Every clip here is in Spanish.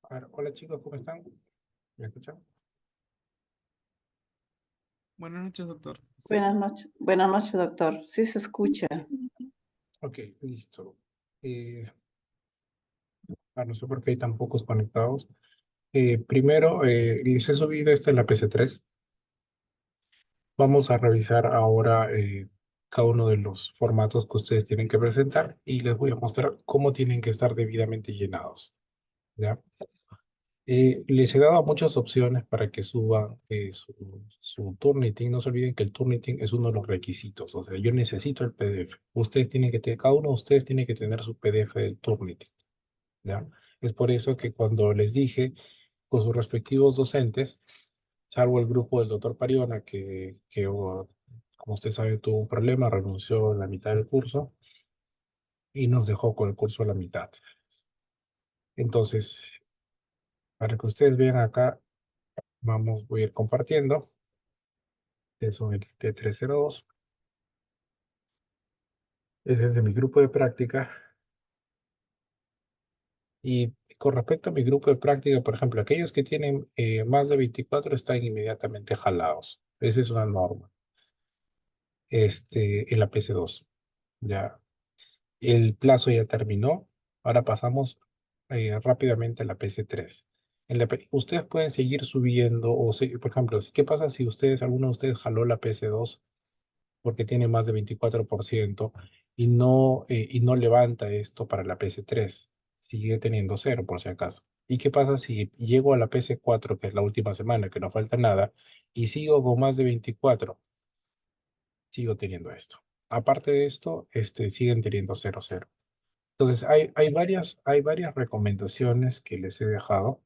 A ver, hola chicos, ¿cómo están? ¿Me escuchan? Buenas noches, doctor. Sí. Buenas noches, doctor. Sí se escucha. Ok, listo. No sé por qué hay tan pocos conectados. Primero, les he subido esta en la PC3. Vamos a revisar ahora cada uno de los formatos que ustedes tienen que presentar y les voy a mostrar cómo tienen que estar debidamente llenados. ¿Ya? Les he dado muchas opciones para que suban su Turnitin. No se olviden que el Turnitin es uno de los requisitos. O sea, yo necesito el PDF. Ustedes tienen que tener, cada uno de ustedes tiene que tener su PDF del Turnitin. ¿Ya? Es por eso que cuando les dije con sus respectivos docentes, salvo el grupo del doctor Pariona, como usted sabe, tuvo un problema, renunció en la mitad del curso y nos dejó con el curso a la mitad. Entonces, para que ustedes vean acá, voy a ir compartiendo. Eso es el T302. Ese es de mi grupo de práctica. Y con respecto a mi grupo de práctica, por ejemplo, aquellos que tienen más de 24 están inmediatamente jalados. Esa es una norma. En la PC2. Ya. El plazo ya terminó. Ahora pasamos rápidamente a la PC3. Ustedes pueden seguir subiendo, por ejemplo, ¿qué pasa si alguno de ustedes jaló la PC2 porque tiene más de 24% y no levanta esto para la PC3? Sigue teniendo cero por si acaso. ¿Y qué pasa si llego a la PC4, que es la última semana, que no falta nada, y sigo con más de 24? Sigo teniendo esto. Aparte de esto, siguen teniendo cero cero. Entonces, hay varias recomendaciones que les he dejado.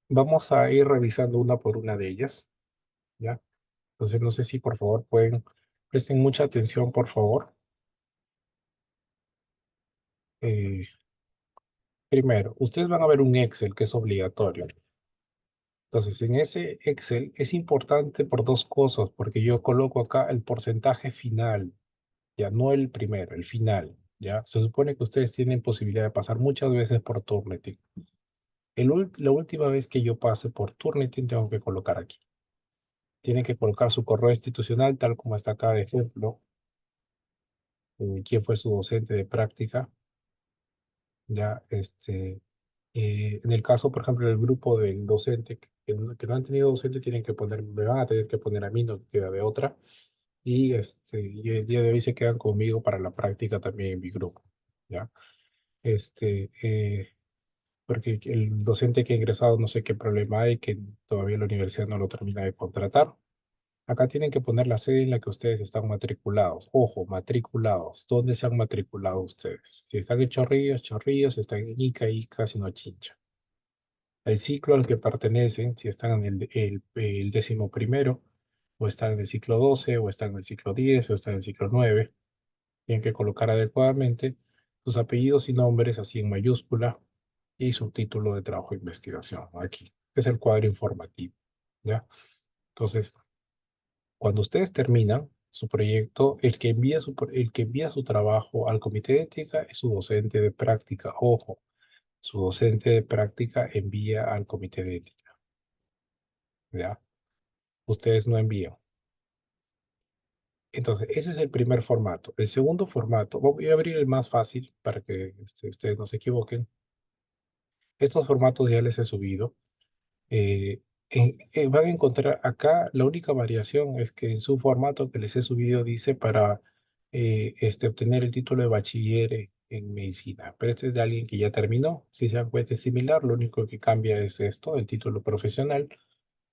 Vamos a ir revisando una por una de ellas, ¿ya? Entonces, no sé si por favor presten mucha atención, por favor. Eh, Primero, ustedes van a ver un Excel que es obligatorio. Entonces, en ese Excel es importante por dos cosas, porque yo coloco acá el porcentaje final, ya no el primero, el final, ya. Se supone que ustedes tienen posibilidad de pasar muchas veces por Turnitin. La última vez que yo pase por Turnitin tengo que colocar aquí. Tienen que colocar su correo institucional, tal como está acá de ejemplo, quién fue su docente de práctica, ya, en el caso, por ejemplo, del grupo del docente que no han tenido docente, me van a tener que poner a mí, no queda de otra. Y el día de hoy se quedan conmigo para la práctica también en mi grupo, ¿ya? Este, eh, Porque el docente que ha ingresado, no sé qué problema hay, que todavía la universidad no lo termina de contratar. Acá tienen que poner la sede en la que ustedes están matriculados. Ojo, matriculados. ¿Dónde se han matriculado ustedes? Si están en Chorrillos, Chorrillos, si están en Ica, Ica, sino Chincha. El ciclo al que pertenecen, si están en el 11º, o están en el ciclo 12, o están en el ciclo 10, o están en el ciclo 9, tienen que colocar adecuadamente sus apellidos y nombres así en mayúscula y su título de trabajo de investigación. Aquí es el cuadro informativo, ¿ya? Entonces, cuando ustedes terminan su proyecto, el que envía su trabajo al comité de ética es su docente de práctica. Ojo, su docente de práctica envía al comité de ética, ¿ya? Ustedes no envían. Entonces, ese es el primer formato. El segundo formato, voy a abrir el más fácil para que ustedes no se equivoquen. Estos formatos ya les he subido. Eh, Van a encontrar acá, la única variación es que en su formato que les he subido dice para obtener el título de bachiller en medicina, pero este es de alguien que ya terminó. Si se dan cuenta es similar, lo único que cambia es esto, el título profesional,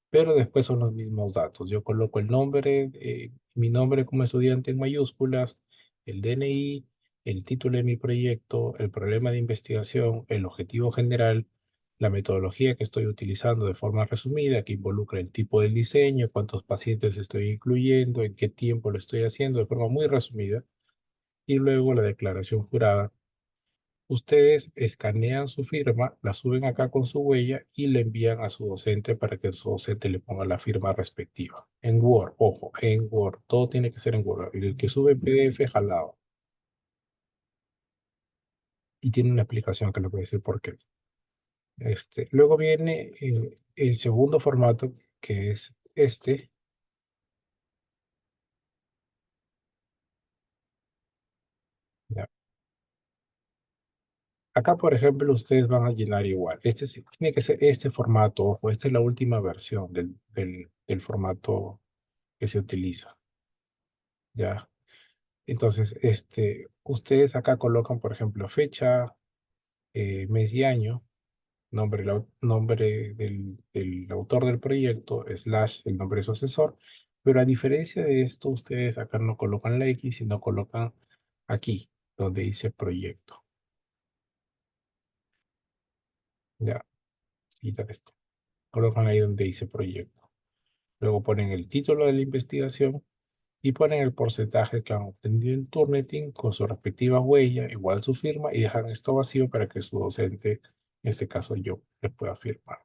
pero después son los mismos datos. Yo coloco el nombre, mi nombre como estudiante en mayúsculas, el DNI, el título de mi proyecto, el problema de investigación, el objetivo general, la metodología que estoy utilizando de forma resumida, que involucra el tipo del diseño, cuántos pacientes estoy incluyendo, en qué tiempo lo estoy haciendo, de forma muy resumida, y luego la declaración jurada. Ustedes escanean su firma, la suben acá con su huella y le envían a su docente para que su docente le ponga la firma respectiva. En Word, ojo, en Word. Todo tiene que ser en Word. El que sube en PDF, jalado. Y tiene una explicación que le voy a decir por qué. Luego viene el segundo formato, que es este. Ya. Acá, por ejemplo, ustedes van a llenar igual. Tiene que ser este formato, ojo, esta es la última versión del formato que se utiliza. ¿Ya? Entonces, ustedes acá colocan, por ejemplo, fecha, mes y año, nombre del autor del proyecto, slash el nombre de su asesor, pero a diferencia de esto, ustedes acá no colocan la X, sino colocan aquí, donde dice proyecto. Ya, quitar esto. Colocan ahí donde dice proyecto. Luego ponen el título de la investigación y ponen el porcentaje que han obtenido en Turnitin con su respectiva huella, igual su firma, y dejan esto vacío para que su docente, en este caso yo, le pueda firmar.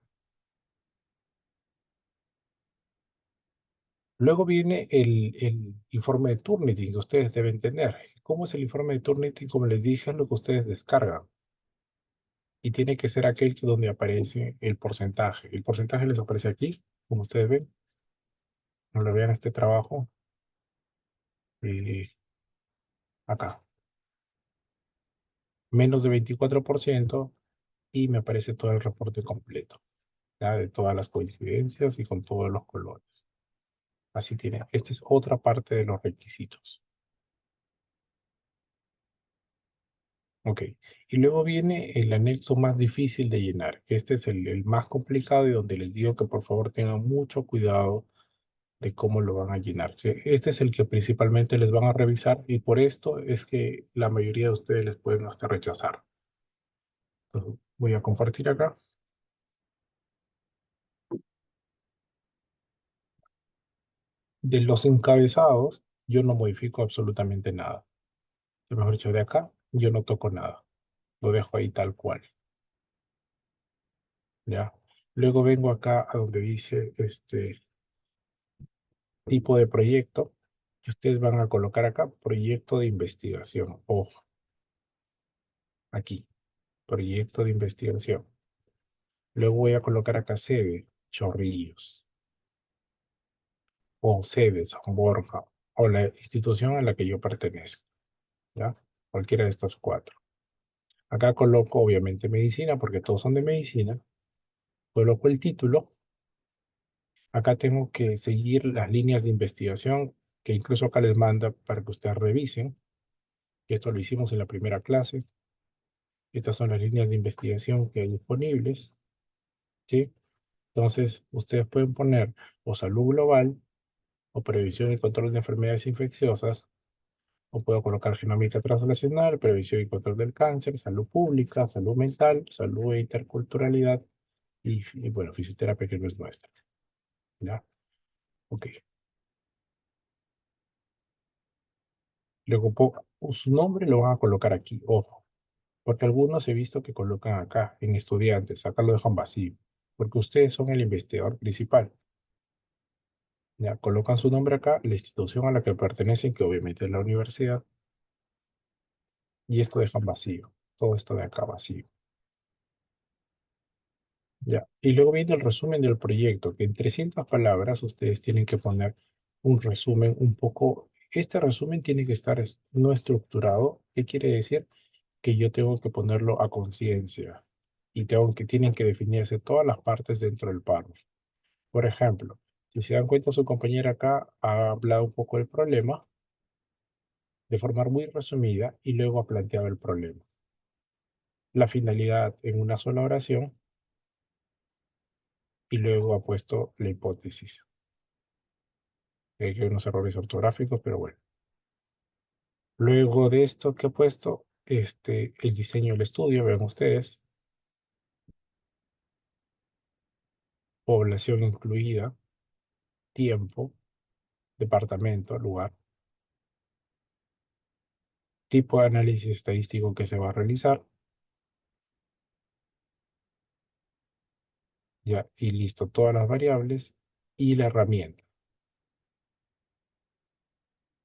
Luego viene el informe de Turnitin que ustedes deben tener. ¿Cómo es el informe de Turnitin? Como les dije, es lo que ustedes descargan. Y tiene que ser aquel donde aparece el porcentaje. El porcentaje les aparece aquí, como ustedes ven. No lo vean este trabajo. Acá. Menos de 24% y me aparece todo el reporte completo. ¿Ya? De todas las coincidencias y con todos los colores. Así tiene. Esta es otra parte de los requisitos. Ok, y luego viene el anexo más difícil de llenar, que este es el más complicado y donde les digo que por favor tengan mucho cuidado de cómo lo van a llenar. Sí, este es el que principalmente les van a revisar y por esto es que la mayoría de ustedes les pueden hasta rechazar. Entonces, voy a compartir acá. De los encabezados, yo no modifico absolutamente nada. O mejor dicho, de acá, yo no toco nada. Lo dejo ahí tal cual. ¿Ya? Luego vengo acá a donde dice tipo de proyecto. Y ustedes van a colocar acá proyecto de investigación. Ojo, aquí, proyecto de investigación. Luego voy a colocar acá sede, Chorrillos, o sede, San Borja, o la institución a la que yo pertenezco. ¿Ya? Cualquiera de estas cuatro. Acá coloco obviamente medicina, porque todos son de medicina. Coloco el título. Acá tengo que seguir las líneas de investigación, que incluso acá les manda para que ustedes revisen. Esto lo hicimos en la primera clase. Estas son las líneas de investigación que hay disponibles, ¿sí? Entonces, ustedes pueden poner o salud global, o previsión y control de enfermedades infecciosas, o puedo colocar genómica translacional, previsión y control del cáncer, salud pública, salud mental, salud e interculturalidad, y bueno, fisioterapia que no es nuestra, ¿ya? Ok. Luego, su nombre lo van a colocar aquí, ojo, porque algunos he visto que colocan acá, en estudiantes, acá lo dejan vacío, porque ustedes son el investigador principal. Ya colocan su nombre acá, la institución a la que pertenecen, que obviamente es la universidad, y esto dejan vacío, todo esto de acá vacío. Ya, y luego viene el resumen del proyecto, que en 300 palabras ustedes tienen que poner un resumen un poco, este resumen tiene que estar no estructurado. ¿Qué quiere decir? Que yo tengo que ponerlo a conciencia y tienen que definirse todas las partes dentro del párrafo. Por ejemplo, si se dan cuenta, su compañera acá ha hablado un poco del problema de forma muy resumida y luego ha planteado el problema. La finalidad en una sola oración y luego ha puesto la hipótesis. Hay unos errores ortográficos, pero bueno. Luego de esto que ha puesto, el diseño del estudio, vean ustedes, población incluida, tiempo, departamento, lugar, tipo de análisis estadístico que se va a realizar, ya, y listo, todas las variables y la herramienta,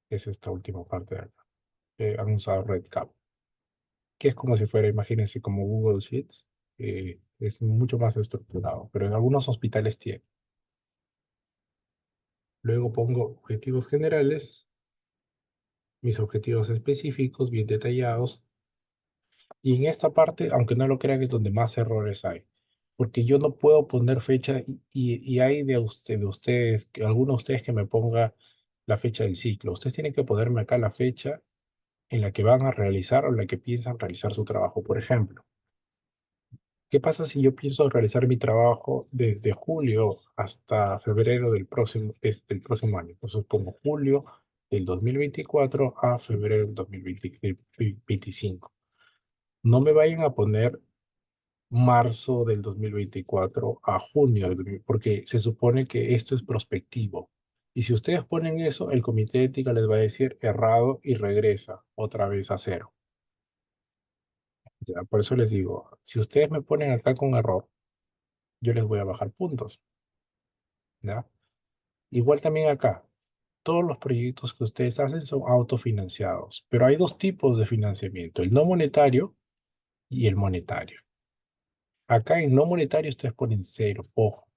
que es esta última parte de acá. Han usado RedCap, que es como si fuera, imagínense, como Google Sheets, es mucho más estructurado, pero en algunos hospitales tiene. Luego pongo objetivos generales, mis objetivos específicos, bien detallados. Y en esta parte, aunque no lo crean, es donde más errores hay. Porque yo no puedo poner fecha y hay de ustedes, que alguno de ustedes que me ponga la fecha del ciclo. Ustedes tienen que ponerme acá la fecha en la que van a realizar o en la que piensan realizar su trabajo. Por ejemplo, ¿qué pasa si yo pienso realizar mi trabajo desde julio hasta febrero del próximo año? Entonces pongo julio del 2024 a febrero del 2025. No me vayan a poner marzo del 2024 a junio, porque se supone que esto es prospectivo. Y si ustedes ponen eso, el comité de ética les va a decir errado y regresa otra vez a cero. Ya, por eso les digo, si ustedes me ponen acá con error, yo les voy a bajar puntos. ¿Ya? Igual también acá, todos los proyectos que ustedes hacen son autofinanciados, pero hay dos tipos de financiamiento, el no monetario y el monetario. Acá en no monetario ustedes ponen cero, ojo.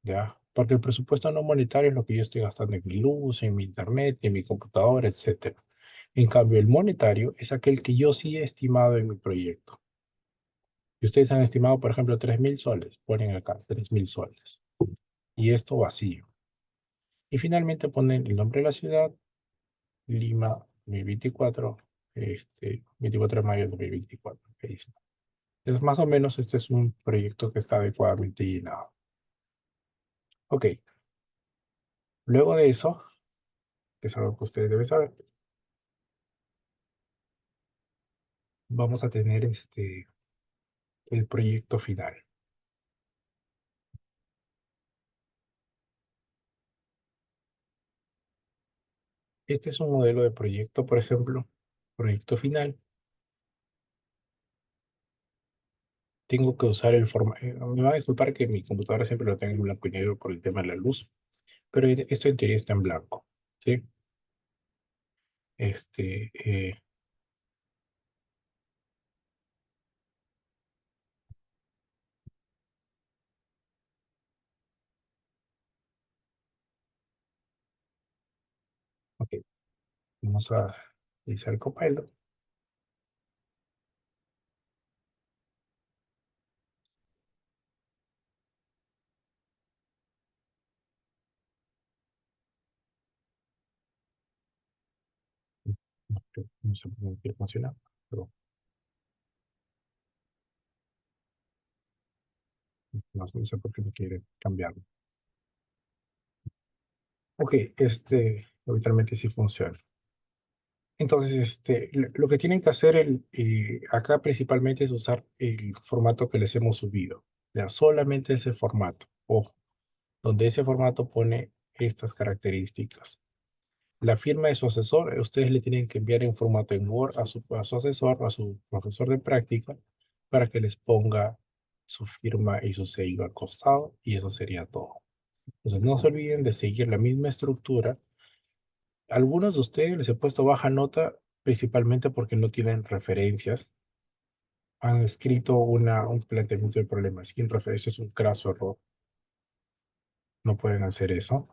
¿Ya? Porque el presupuesto no monetario es lo que yo estoy gastando en mi luz, en mi internet, en mi computadora, etcétera. En cambio, el monetario es aquel que yo sí he estimado en mi proyecto. Y ustedes han estimado, por ejemplo, 3.000 soles. Ponen acá 3.000 soles. Y esto vacío. Y finalmente ponen el nombre de la ciudad, Lima 2024, 24 de mayo de 2024. Ahí está. Entonces, más o menos, este es un proyecto que está adecuadamente llenado. Ok. Luego de eso, que es algo que ustedes deben saber, vamos a tener el proyecto final. Este es un modelo de proyecto, por ejemplo, proyecto final. Tengo que usar el formato. Me va a disculpar que mi computadora siempre lo tenga en blanco y negro por el tema de la luz, pero esto en teoría está en blanco, ¿sí? Este, eh, ok, vamos a utilizar el Copilot. No sé por qué quiere funcionar, pero no sé por qué no quiere cambiarlo. Ok, habitualmente sí funciona. Entonces, lo que tienen que hacer acá principalmente es usar el formato que les hemos subido. Ya, solamente ese formato. Ojo, donde ese formato pone estas características. La firma de su asesor, ustedes le tienen que enviar en formato en Word a su asesor, a su profesor de práctica, para que les ponga su firma y su sello al costado, y eso sería todo. Entonces, no se olviden de seguir la misma estructura. Algunos de ustedes les he puesto baja nota principalmente porque no tienen referencias. Han escrito un planteamiento de problemas sin referencias, es un craso error. No pueden hacer eso.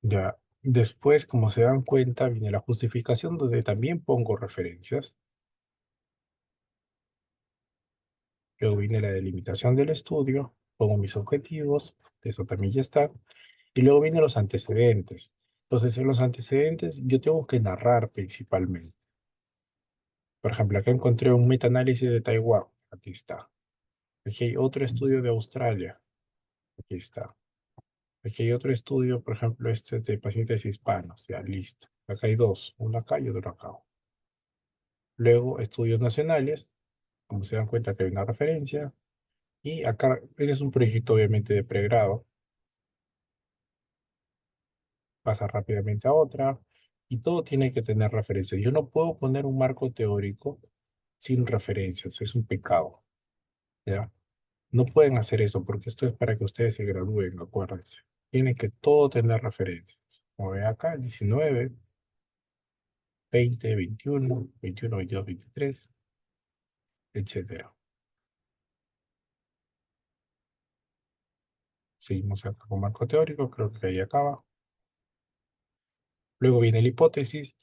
Ya. Después, como se dan cuenta, viene la justificación donde también pongo referencias. Luego viene la delimitación del estudio, pongo mis objetivos, eso también ya está. Y luego vienen los antecedentes. Entonces, en los antecedentes yo tengo que narrar principalmente. Por ejemplo, acá encontré un metaanálisis de Taiwán. Aquí está. Aquí hay otro estudio de Australia. Aquí está. Aquí hay otro estudio, por ejemplo, este es de pacientes hispanos. Ya, listo. Acá hay dos, uno acá y otro acá. Luego, estudios nacionales. Como se dan cuenta que hay una referencia. Y acá, ese es un proyecto obviamente de pregrado. Pasa rápidamente a otra. Y todo tiene que tener referencias. Yo no puedo poner un marco teórico sin referencias. Es un pecado. ¿Ya? No pueden hacer eso porque esto es para que ustedes se gradúen, acuérdense. Tiene que todo tener referencias. Como ve acá, 19, 20, 21, 21, 22, 23. etcétera. Seguimos acá con marco teórico, creo que ahí acaba. Luego viene la hipótesis.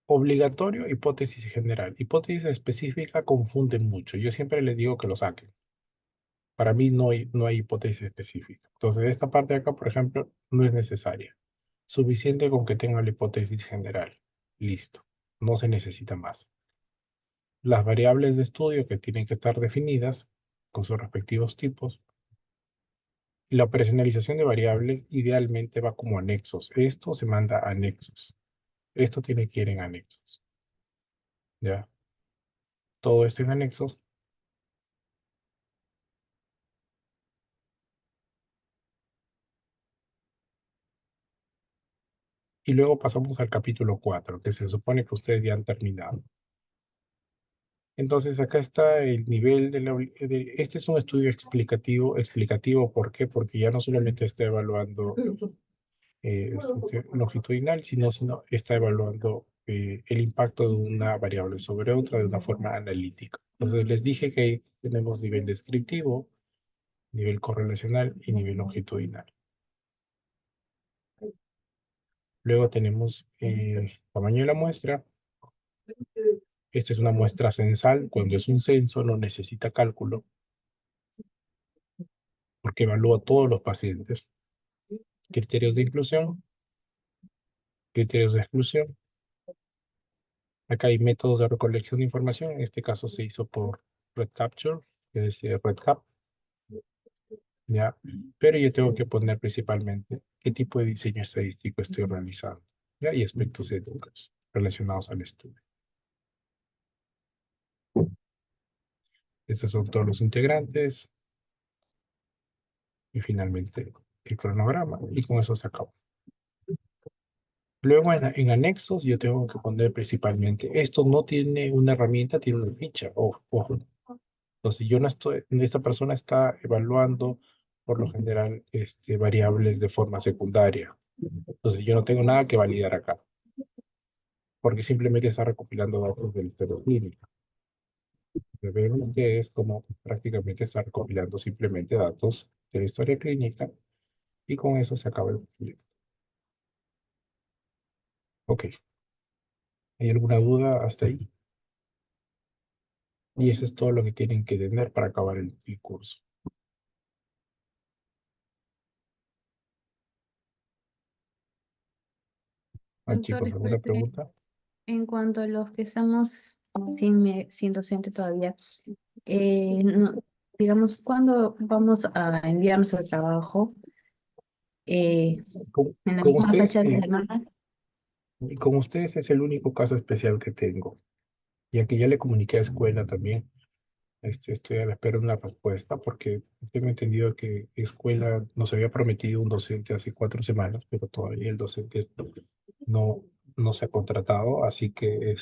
Obligatorio, hipótesis general. Hipótesis específica confunden mucho. Yo siempre les digo que lo saquen. Para mí no hay hipótesis específica. Entonces, esta parte de acá, por ejemplo, no es necesaria. Suficiente con que tenga la hipótesis general. Listo. No se necesita más. Las variables de estudio que tienen que estar definidas con sus respectivos tipos. Y la personalización de variables idealmente va como anexos. Esto se manda a anexos. Esto tiene que ir en anexos. ¿Ya? Todo esto en anexos. Y luego pasamos al capítulo 4, que se supone que ustedes ya han terminado. Entonces acá está el nivel este es un estudio explicativo, ¿por qué? Porque ya no solamente está evaluando longitudinal, sino está evaluando el impacto de una variable sobre otra de una forma analítica. Entonces les dije que tenemos nivel descriptivo, nivel correlacional y nivel longitudinal. Luego tenemos tamaño de la muestra. Esta es una muestra censal. Cuando es un censo no necesita cálculo porque evalúa a todos los pacientes. Criterios de inclusión, criterios de exclusión. Acá hay métodos de recolección de información. En este caso se hizo por Red Capture, que es RedCap. ¿Ya? Pero yo tengo que poner principalmente qué tipo de diseño estadístico estoy realizando, ¿ya? Y aspectos éticos relacionados al estudio. Estos son todos los integrantes. Y finalmente el cronograma. Y con eso se acabó. Luego en anexos yo tengo que poner principalmente, esto no tiene una herramienta, tiene una ficha, ojo. Entonces yo no estoy, esta persona está evaluando por lo general variables de forma secundaria. Entonces yo no tengo nada que validar acá, porque simplemente está recopilando datos de la historia clínica. Ven ustedes como prácticamente está recopilando simplemente datos de la historia clínica y con eso se acaba el proyecto. Ok, ¿hay alguna duda hasta ahí? Y eso es todo lo que tienen que tener para acabar el curso. Ah, Doctor, chicos, ¿alguna disculpe, pregunta? en cuanto a los que estamos sin docente todavía, digamos, ¿cuándo vamos a enviar nuestro trabajo? Eh, Con, ¿En la con misma ustedes, fecha de las semanas? con ustedes es el único caso especial que tengo. Ya que ya le comuniqué a escuela también, estoy a la espera de una respuesta porque tengo entendido que escuela nos había prometido un docente hace 4 semanas, pero todavía el docente no, no se ha contratado, así que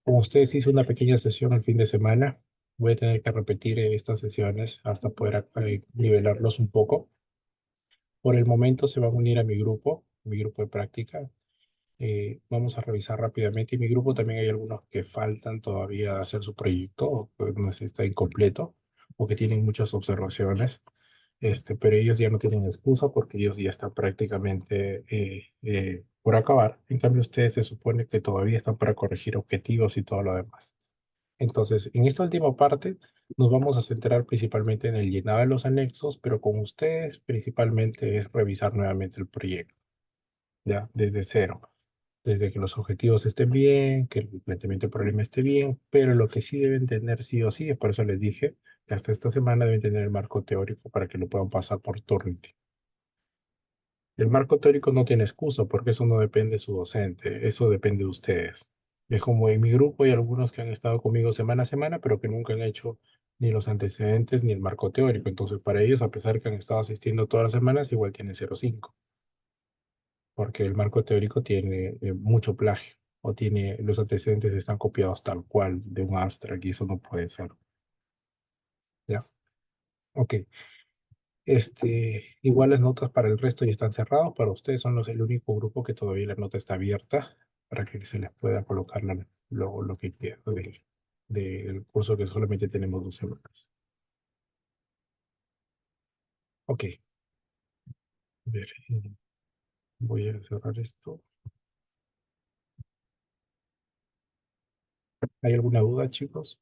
con ustedes hice una pequeña sesión el fin de semana. Voy a tener que repetir estas sesiones hasta poder nivelarlos un poco. Por el momento se van a unir a mi grupo de práctica. Vamos a revisar rápidamente. Y mi grupo también hay algunos que faltan todavía hacer su proyecto, pues no sé, está incompleto o que tienen muchas observaciones. Pero ellos ya no tienen excusa porque ellos ya están prácticamente por acabar. En cambio, ustedes se supone que todavía están para corregir objetivos y todo lo demás. Entonces, en esta última parte nos vamos a centrar principalmente en el llenado de los anexos, pero con ustedes principalmente es revisar nuevamente el proyecto, ya, desde cero, desde que los objetivos estén bien, que el planteamiento del problema esté bien, pero lo que sí deben tener sí o sí, por eso les dije que hasta esta semana deben tener el marco teórico para que lo puedan pasar por Turnitin. El marco teórico no tiene excusa porque eso no depende de su docente, eso depende de ustedes. Es como en mi grupo hay algunos que han estado conmigo semana a semana, pero que nunca han hecho ni los antecedentes ni el marco teórico. Entonces, para ellos, a pesar que han estado asistiendo todas las semanas, igual tienen 0,5, porque el marco teórico tiene mucho plagio o tiene los antecedentes están copiados tal cual de un abstract y eso no puede ser. ¿Ya? Ok. Igual las notas para el resto ya están cerrados. Para ustedes son el único grupo que todavía la nota está abierta para que se les pueda colocar lo que quieran. del curso que solamente tenemos 2 semanas. Ok. A ver, voy a cerrar esto. ¿Hay alguna duda, chicos?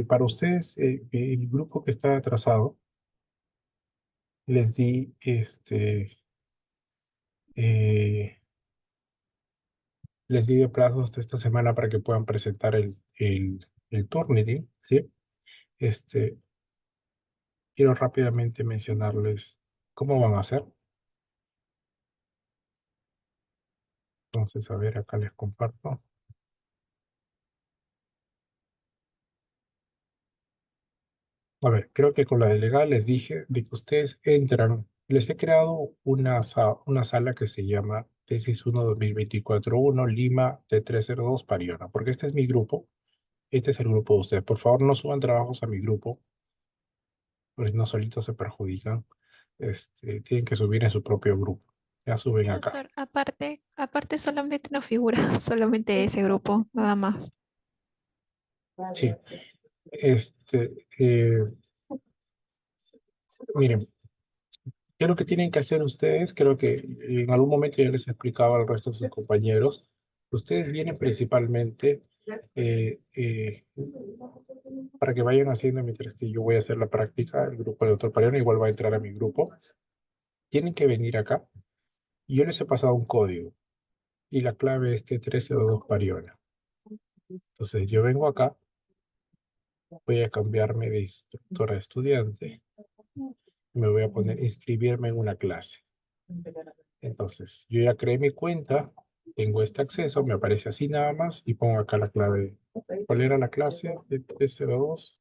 Para ustedes, el grupo que está atrasado, les di les di de plazo hasta esta semana para que puedan presentar el Turnitin, ¿sí? Quiero rápidamente mencionarles cómo van a hacer. Entonces, a ver, acá les comparto. A ver, creo que con la delegada les dije de que ustedes entran. Les he creado una sala que se llama Tesis 1 2024-1 Lima T302 Pariona, porque este es mi grupo. Este es el grupo de ustedes. Por favor, no suban trabajos a mi grupo, porque si no solitos se perjudican. Tienen que subir en su propio grupo. Ya Sí, suben acá. doctor. Aparte solamente no figura, solamente ese grupo, nada más. Sí. Miren, ¿qué es lo que tienen que hacer ustedes? Creo que en algún momento ya les explicaba al resto de sus compañeros. Ustedes vienen principalmente para que vayan haciendo mientras que yo voy a hacer la práctica. El grupo de doctor Pariano igual va a entrar a mi grupo. Tienen que venir acá. Y yo les he pasado un código. Y la clave es T1322 Pariona. Entonces yo vengo acá. Voy a cambiarme de instructora a estudiante. Me voy a poner inscribirme en una clase. Entonces, yo ya creé mi cuenta, tengo este acceso, me aparece así nada más y pongo acá la clave. ¿Cuál era la clase? De 302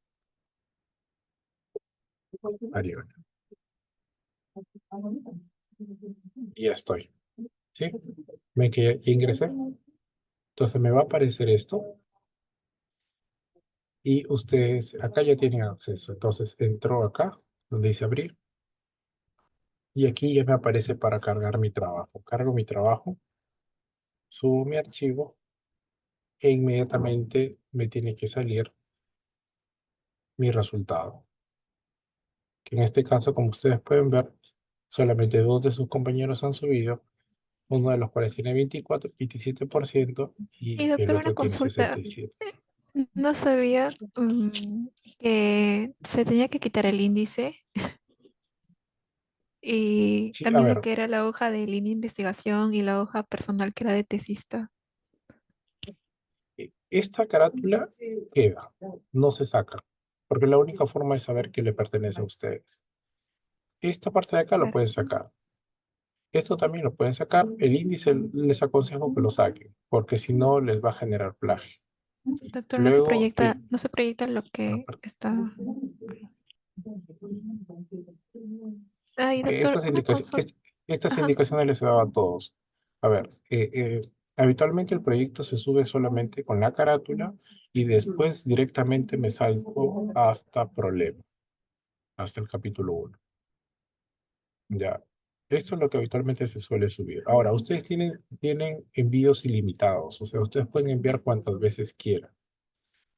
Ariona. Y ya estoy. ¿Sí? ¿Ven que ya ingresé? Entonces me va a aparecer esto y ustedes acá ya tienen acceso. Entonces entro acá, donde dice abrir, y aquí ya me aparece para cargar mi trabajo. Cargo mi trabajo, subo mi archivo e inmediatamente me tiene que salir mi resultado. Que en este caso, como ustedes pueden ver, solamente 2 de sus compañeros han subido, uno de los cuales tiene 27% Y y el doctor, una otro tiene consulta. 67%. No sabía que se tenía que quitar el índice y Sí, a también lo ver, que era la hoja de línea de investigación y la hoja personal que era de tesista. esta carátula queda, no se saca, porque la única forma de saber que le pertenece a ustedes. Esta parte de acá lo Claro. pueden sacar. Esto también lo pueden sacar. El índice les aconsejo que lo saquen, porque si no les va a generar plagio. Doctor, Luego, no se proyecta lo que está. Ay, doctor, Estas una consulta. estas Ajá. indicaciones les he dado a todos. A ver, habitualmente el proyecto se sube solamente con la carátula y después directamente me salgo hasta problema, hasta el capítulo 1. Ya. Esto es lo que habitualmente se suele subir. Ahora, ustedes tienen envíos ilimitados, o sea, ustedes pueden enviar cuantas veces quieran.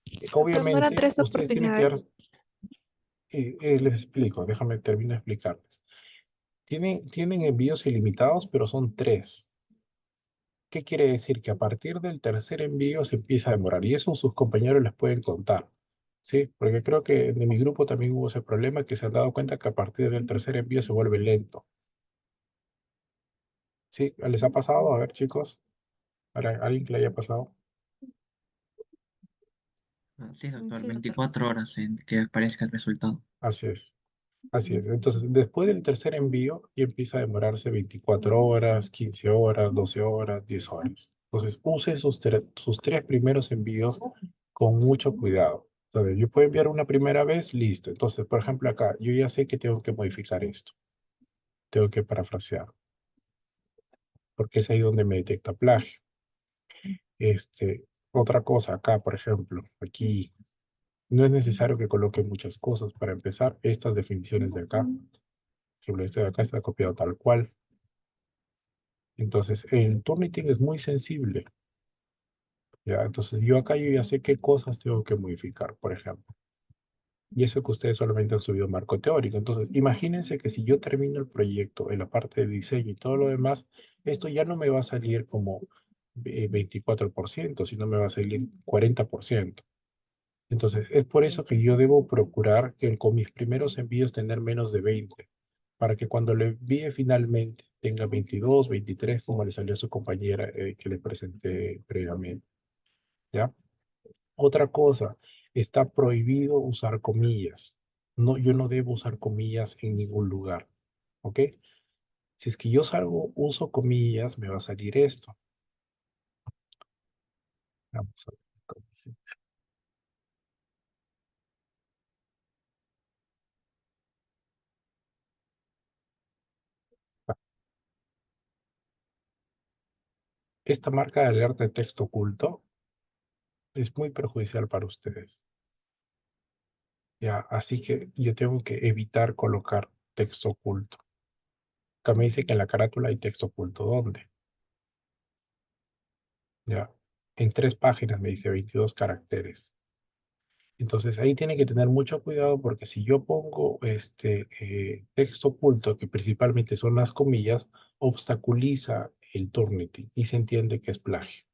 Doctor, no eran Obviamente, 3 ustedes tienen que dar, oportunidades. les explico, déjame terminar de explicarles. Tienen envíos ilimitados, pero son 3. ¿Qué quiere decir? Que a partir del tercer envío se empieza a demorar y eso sus compañeros les pueden contar, ¿sí? Porque creo que en mi grupo también hubo ese problema que se han dado cuenta que a partir del tercer envío se vuelve lento, ¿sí? ¿Les ha pasado? A ver, chicos, ¿alguien que le haya pasado? Sí, doctor, Sí, doctor. 24 horas en que aparezca el resultado. Así es, así es. Entonces, después del tercer envío ya empieza a demorarse 24 horas, 15 horas, 12 horas, 10 horas. Entonces, use sus 3 primeros envíos con mucho cuidado. Entonces, yo puedo enviar una primera vez, listo. Entonces, por ejemplo, acá, yo ya sé que tengo que modificar esto. Tengo que parafrasear, porque es ahí donde me detecta plagio. Otra cosa acá, por ejemplo, aquí no es necesario que coloque muchas cosas. Para empezar, estas definiciones de acá, por ejemplo, este de acá está copiado tal cual. Entonces, el Turnitin es muy sensible. ¿Ya? Entonces, yo acá yo ya sé qué cosas tengo que modificar, por ejemplo. Y eso que ustedes solamente han subido marco teórico. Entonces, imagínense que si yo termino el proyecto en la parte de diseño y todo lo demás, esto ya no me va a salir como 24%, sino me va a salir 40%. Entonces, es por eso que yo debo procurar que con mis primeros envíos tener menos de 20, para que cuando le envíe finalmente tenga 22, 23, como le salió a su compañera que le presenté previamente. ¿Ya? Otra cosa, está prohibido usar comillas. No, yo no debo usar comillas en ningún lugar. ¿Ok? Si es que yo salgo, uso comillas, me va a salir esto. Vamos a ver. Esta marca de alerta de texto oculto es muy perjudicial para ustedes. Ya, así que yo tengo que evitar colocar texto oculto. Acá me dice que en la carátula hay texto oculto. ¿Dónde? Ya, en 3 páginas me dice 22 caracteres. Entonces ahí tiene que tener mucho cuidado porque si yo pongo texto oculto, que principalmente son las comillas, obstaculiza el Turnitin y se entiende que es plagio.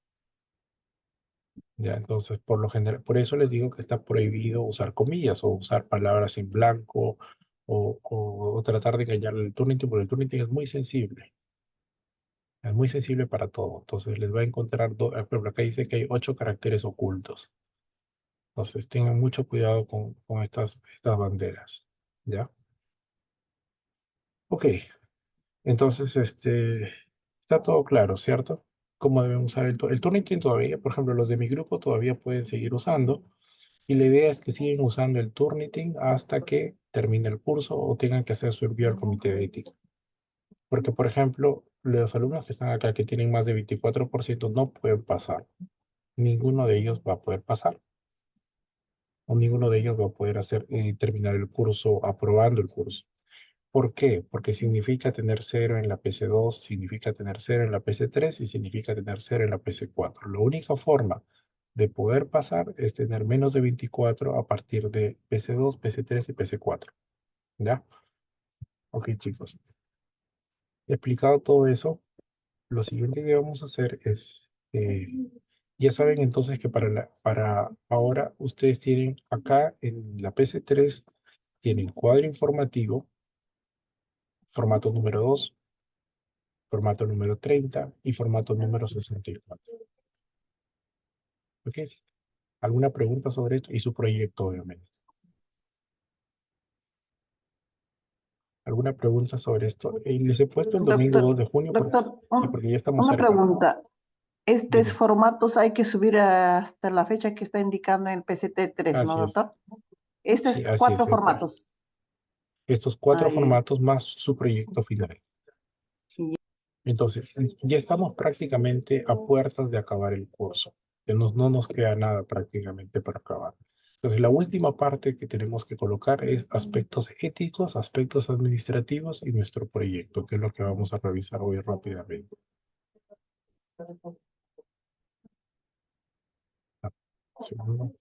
Ya, entonces por lo general, por eso les digo que está prohibido usar comillas o usar palabras en blanco o tratar de engañar al Turnitin, porque el Turnitin es muy sensible para todo. Entonces les va a encontrar, por ejemplo, acá dice que hay 8 caracteres ocultos. Entonces tengan mucho cuidado con estas banderas. ¿Ya? Ok, entonces está todo claro, ¿cierto? ¿Cómo deben usar el Turnitin todavía? Por ejemplo, los de mi grupo todavía pueden seguir usando. Y la idea es que siguen usando el Turnitin hasta que termine el curso o tengan que hacer su envío al comité de ética. Porque, por ejemplo, los alumnos que están acá que tienen más de 24% no pueden pasar. Ninguno de ellos va a poder pasar. O ninguno de ellos va a poder terminar el curso aprobando el curso. ¿Por qué? Porque significa tener cero en la PC2, significa tener cero en la PC3 y significa tener cero en la PC4. La única forma de poder pasar es tener menos de 24 a partir de PC2, PC3 y PC4. ¿Ya? Ok, chicos. Explicado todo eso, lo siguiente que vamos a hacer es, ya saben entonces que para ahora ustedes tienen acá en la PC3, tienen cuadro informativo, formato número 2, formato número 30 y formato número 64. ¿Ok? ¿Alguna pregunta sobre esto? Y su proyecto, obviamente. ¿Alguna pregunta sobre esto? Les he puesto el domingo 2 Doctor, de junio doctor, sí, porque ya estamos una cerca. pregunta. Estos Dime. formatos hay que subir hasta la fecha que está indicando en el PCT3, ¿no, Así es. doctor? Estos Sí, así es. 4 formatos. Estos 4 Ay, formatos más su proyecto final. sí. Entonces, ya estamos prácticamente a puertas de acabar el curso. Ya no nos queda nada prácticamente para acabar. Entonces, la última parte que tenemos que colocar es aspectos éticos, aspectos administrativos y nuestro proyecto, que es lo que vamos a revisar hoy rápidamente. Segundo.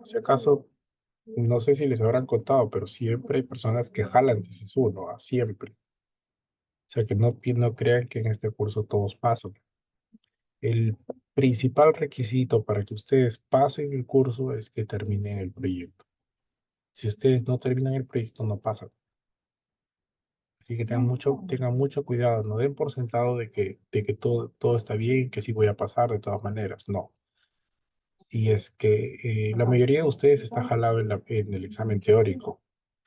Si acaso, no sé si les habrán contado, pero siempre hay personas que jalan de SISU, ¿no? Siempre. O sea, que no crean que en este curso todos pasan. El principal requisito para que ustedes pasen el curso es que terminen el proyecto. Si ustedes no terminan el proyecto, no pasan. Así que tengan mucho cuidado, no den por sentado de que todo está bien, que sí voy a pasar de todas maneras. No. Y es que la mayoría de ustedes está jalado en el examen teórico.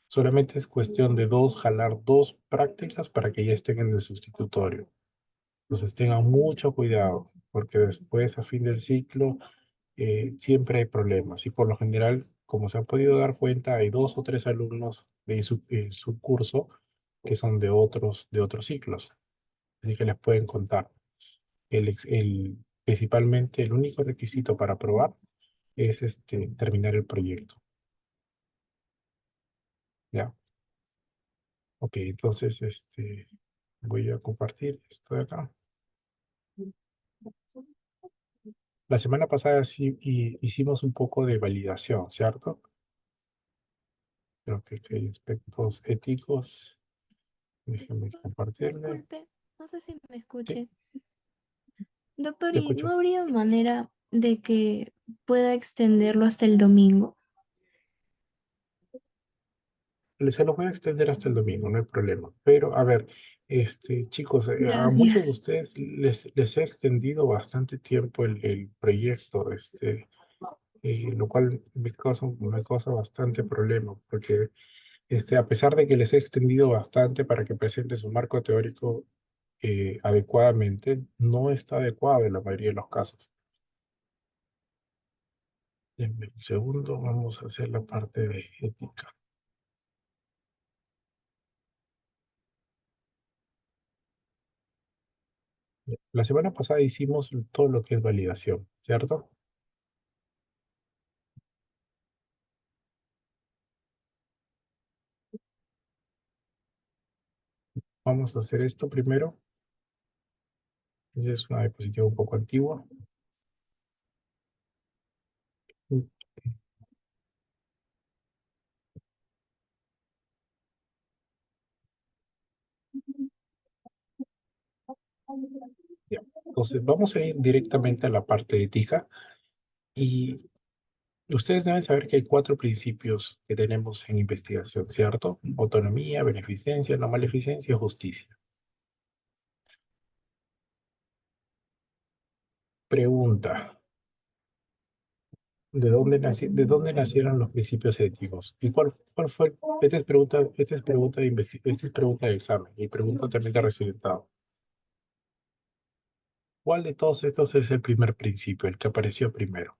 Solamente es cuestión de jalar dos prácticas para que ya estén en el sustitutorio. Entonces tengan mucho cuidado, porque después, a fin del ciclo, siempre hay problemas. Y por lo general, como se han podido dar cuenta, hay 2 o 3 alumnos en su curso que son de otros ciclos. Así que les pueden contar. Principalmente, el único requisito para aprobar es terminar el proyecto. ¿Ya? Ok, entonces voy a compartir esto de acá. La semana pasada sí hicimos un poco de validación, ¿cierto? Creo que hay aspectos éticos. Déjenme Doctor, compartirle. disculpe, no sé si me Sí, escuche. Doctor, te ¿y no escucho. habría manera de que pueda extenderlo hasta el domingo? Se los voy a extender hasta el domingo, no hay problema. Pero, a ver, chicos, a muchos de Gracias. ustedes les he extendido bastante tiempo el proyecto, lo cual me causa bastante problema, porque a pesar de que les he extendido bastante para que presenten su marco teórico adecuadamente, no está adecuado en la mayoría de los casos. Denme un segundo, vamos a hacer la parte de ética. La semana pasada hicimos todo lo que es validación, ¿cierto? Vamos a hacer esto primero. Es una diapositiva un poco antigua. Ya. Entonces, vamos a ir directamente a la parte ética. Y ustedes deben saber que hay 4 principios que tenemos en investigación, ¿cierto? Autonomía, beneficencia, no maleficencia y justicia. Pregunta, ¿de dónde nacieron los principios éticos? ¿Y cuál fue? Esta es pregunta de examen y pregunta también de resultado. ¿Cuál de todos estos es el primer principio, el que apareció primero?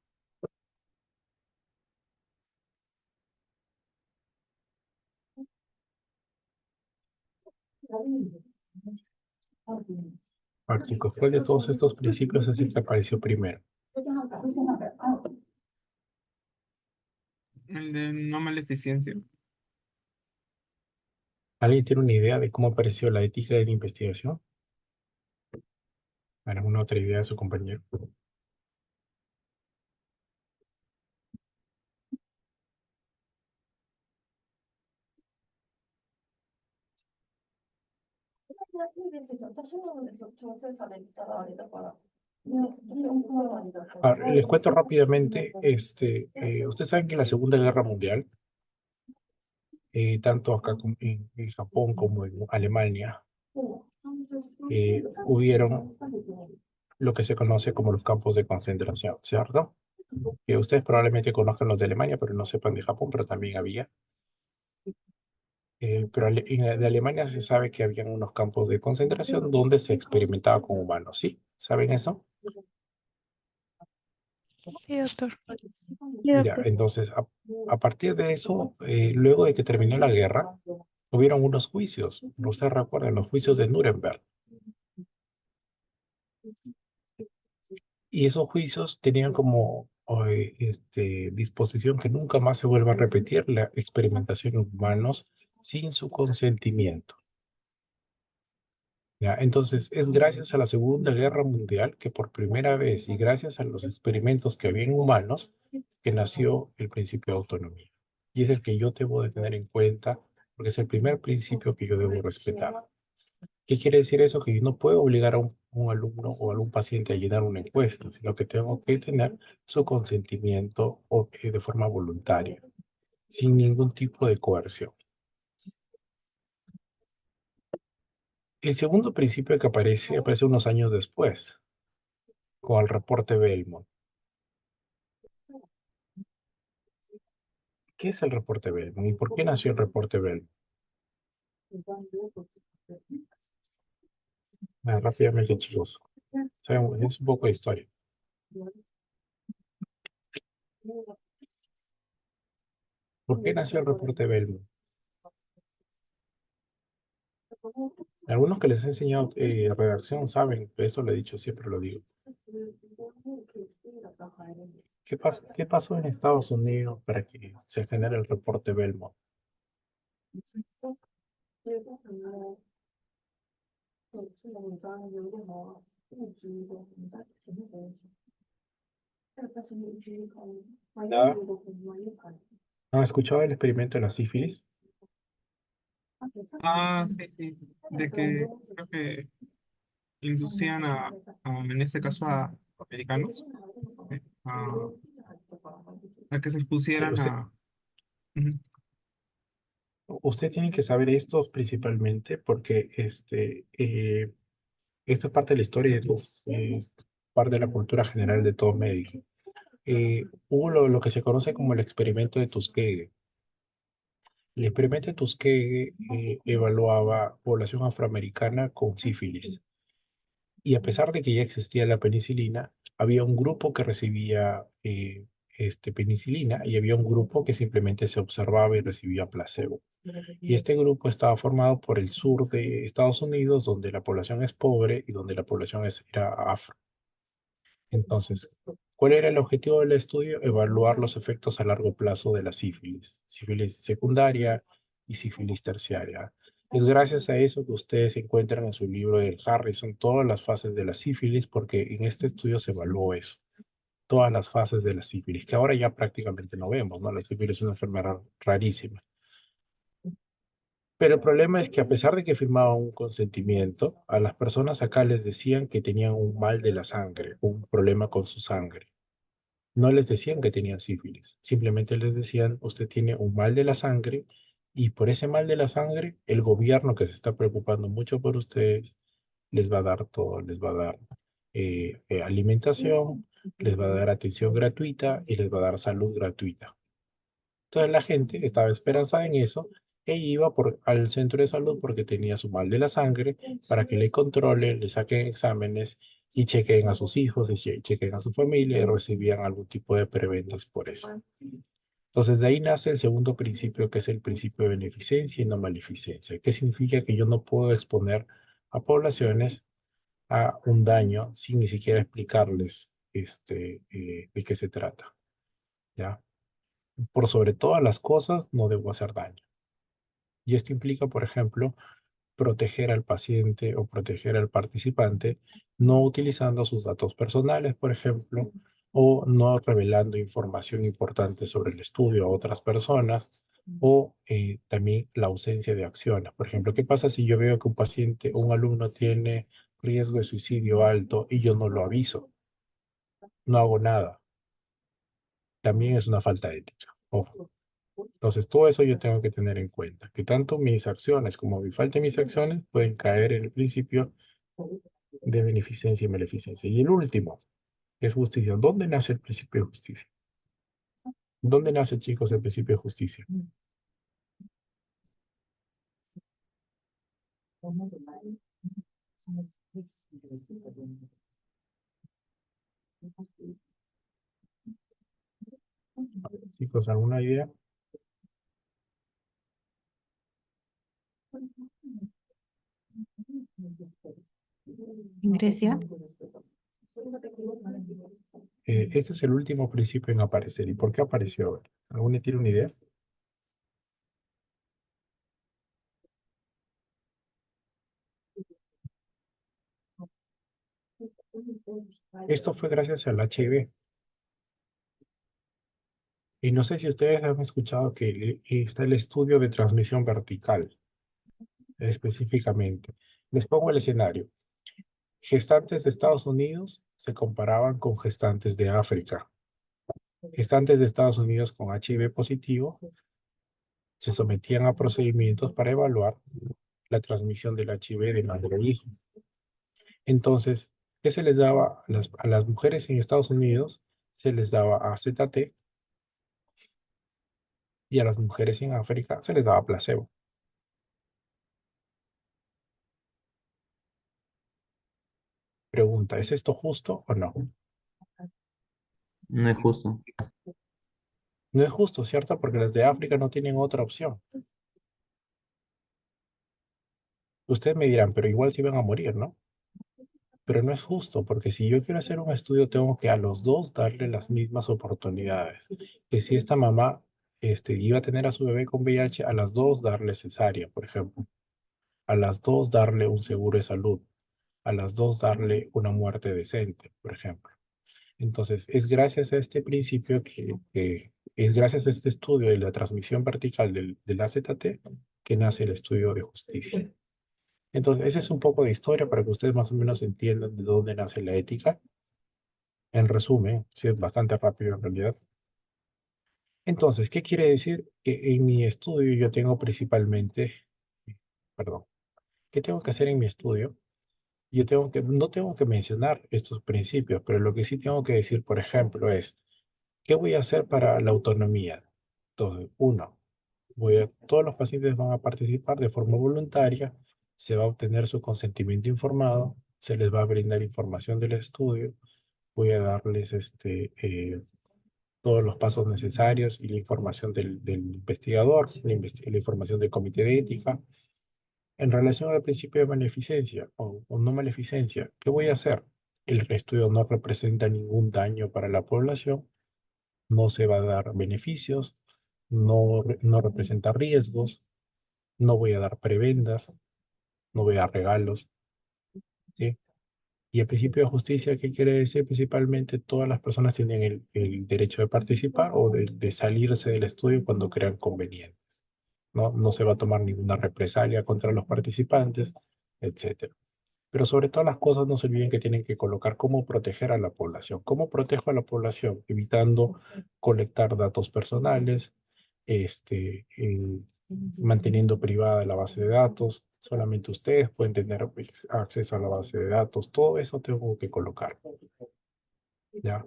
A ver, chicos, ¿cuál de todos estos principios es el que apareció primero? El de no maleficencia. ¿Alguien tiene una idea de cómo apareció la ética de la investigación? ¿Alguna otra idea de su compañero? Les cuento rápidamente, ustedes saben que en la Segunda Guerra Mundial, tanto acá en Japón como en Alemania, hubieron lo que se conoce como los campos de concentración, ¿cierto? Que ustedes probablemente conozcan los de Alemania, pero no sepan de Japón, pero también había. Pero de Alemania se sabe que habían unos campos de concentración donde se experimentaba con humanos, ¿sí? ¿Saben eso? Sí, doctor. Ya, entonces, a partir de eso, luego de que terminó la guerra, hubieron unos juicios. Ustedes recuerdan los juicios de Nuremberg. Y esos juicios tenían como disposición que nunca más se vuelva a repetir la experimentación en humanos sin su consentimiento. ¿Ya? Entonces, es gracias a la Segunda Guerra Mundial que por primera vez y gracias a los experimentos que había en humanos que nació el principio de autonomía. Y es el que yo debo de tener en cuenta porque es el primer principio que yo debo respetar. ¿Qué quiere decir eso? Que yo no puedo obligar a un alumno o a un paciente a llenar una encuesta, sino que tengo que tener su consentimiento de forma voluntaria, sin ningún tipo de coerción. El segundo principio que aparece unos años después, con el reporte Belmont. ¿Qué es el reporte Belmont y por qué nació el reporte Belmont? Rápidamente, chicos. Es un poco de historia. ¿Por qué nació el reporte Belmont? Algunos que les he enseñado redacción saben, eso lo he dicho, siempre lo digo. ¿Qué pasó en Estados Unidos para que se genere el reporte Belmont? ¿Nada? ¿Han escuchado el experimento de la sífilis? Ah, sí, sí. De que creo que inducían en este caso a americanos, a, a que se expusieran Usted, a... Ujú. usted tiene que saber esto principalmente porque esta es parte de la historia de es parte de la cultura general de todo médico. Hubo lo que se conoce como el experimento de Tuskegee. El experimento de Tuskegee evaluaba población afroamericana con sífilis. Y a pesar de que ya existía la penicilina, había un grupo que recibía penicilina y había un grupo que simplemente se observaba y recibía placebo. Y este grupo estaba formado por el sur de Estados Unidos, donde la población es pobre y donde la población era afro. Entonces, ¿cuál era el objetivo del estudio? Evaluar los efectos a largo plazo de la sífilis secundaria y sífilis terciaria. Es gracias a eso que ustedes encuentran en su libro del Harrison todas las fases de la sífilis, porque en este estudio se evaluó eso, todas las fases de la sífilis, que ahora ya prácticamente no vemos, ¿no? La sífilis es una enfermedad rarísima. Pero el problema es que a pesar de que firmaban un consentimiento, a las personas acá les decían que tenían un mal de la sangre, un problema con su sangre. No les decían que tenían sífilis, simplemente les decían, usted tiene un mal de la sangre y por ese mal de la sangre, el gobierno que se está preocupando mucho por ustedes, les va a dar todo, les va a dar alimentación, les va a dar atención gratuita y les va a dar salud gratuita. Entonces la gente estaba esperanzada en eso e iba al centro de salud porque tenía su mal de la sangre para que le controlen, le saquen exámenes y chequen a sus hijos y chequen a su familia y recibían algún tipo de preventas por eso. Entonces de ahí nace el segundo principio que es el principio de beneficencia y no maleficencia, que significa que yo no puedo exponer a poblaciones a un daño sin ni siquiera explicarles de qué se trata, ¿ya? Por sobre todas las cosas, no debo hacer daño. Y esto implica, por ejemplo, proteger al paciente o proteger al participante, no utilizando sus datos personales, por ejemplo, o no revelando información importante sobre el estudio a otras personas, o también la ausencia de acciones. Por ejemplo, ¿qué pasa si yo veo que un paciente o un alumno tiene riesgo de suicidio alto y yo no lo aviso? No hago nada. También es una falta de ética. Ojo. Entonces, todo eso yo tengo que tener en cuenta, que tanto mis acciones como mi falta de mis acciones pueden caer en el principio de beneficencia y maleficencia. Y el último, que es justicia. ¿Dónde nace el principio de justicia? ¿Dónde nace, chicos, el principio de justicia? Chicos, ¿alguna idea? En Grecia. Este es el último principio en aparecer. ¿Y por qué apareció? ¿Alguna tiene una idea? Esto fue gracias al HIV. Y no sé si ustedes han escuchado que está el estudio de transmisión vertical, específicamente. Les pongo el escenario. Gestantes de Estados Unidos se comparaban con gestantes de África. Gestantes de Estados Unidos con HIV positivo se sometían a procedimientos para evaluar la transmisión del HIV de madre a hijo. Entonces, ¿qué se les daba a las mujeres en Estados Unidos? Se les daba AZT y a las mujeres en África se les daba placebo. Pregunta, ¿es esto justo o no? No es justo. No es justo, ¿cierto? Porque las de África no tienen otra opción. Ustedes me dirán, pero igual sí van a morir, ¿no? Pero no es justo, porque si yo quiero hacer un estudio, tengo que a los dos darle las mismas oportunidades. Que si esta mamá iba a tener a su bebé con VIH, a las dos darle cesárea, por ejemplo. A las dos darle un seguro de salud. A las dos darle una muerte decente, por ejemplo. Entonces, es gracias a este principio es gracias a este estudio de la transmisión vertical del AZT que nace el estudio de justicia. Entonces, ese es un poco de historia para que ustedes más o menos entiendan de dónde nace la ética. En resumen, sí es bastante rápido en realidad. Entonces, ¿qué quiere decir? Que en mi estudio yo tengo principalmente, perdón, ¿qué tengo que hacer en mi estudio? No tengo que mencionar estos principios, pero lo que sí tengo que decir, por ejemplo, es, ¿qué voy a hacer para la autonomía? Entonces, uno, todos los pacientes van a participar de forma voluntaria, se va a obtener su consentimiento informado, se les va a brindar información del estudio, voy a darles todos los pasos necesarios y la información del investigador, la información del comité de ética. En relación al principio de beneficencia o no maleficencia, ¿qué voy a hacer? El estudio no representa ningún daño para la población, no se va a dar beneficios, no representa riesgos, no voy a dar prebendas, no voy a dar regalos, ¿sí? Y el principio de justicia, ¿qué quiere decir? Principalmente todas las personas tienen el derecho de participar o de salirse del estudio cuando crean conveniente. No se va a tomar ninguna represalia contra los participantes, etcétera. Pero sobre todas las cosas, no se olviden que tienen que colocar cómo proteger a la población. ¿Cómo protejo a la población? Evitando colectar datos personales, manteniendo privada la base de datos. Solamente ustedes pueden tener acceso a la base de datos. Todo eso tengo que colocar. ¿Ya?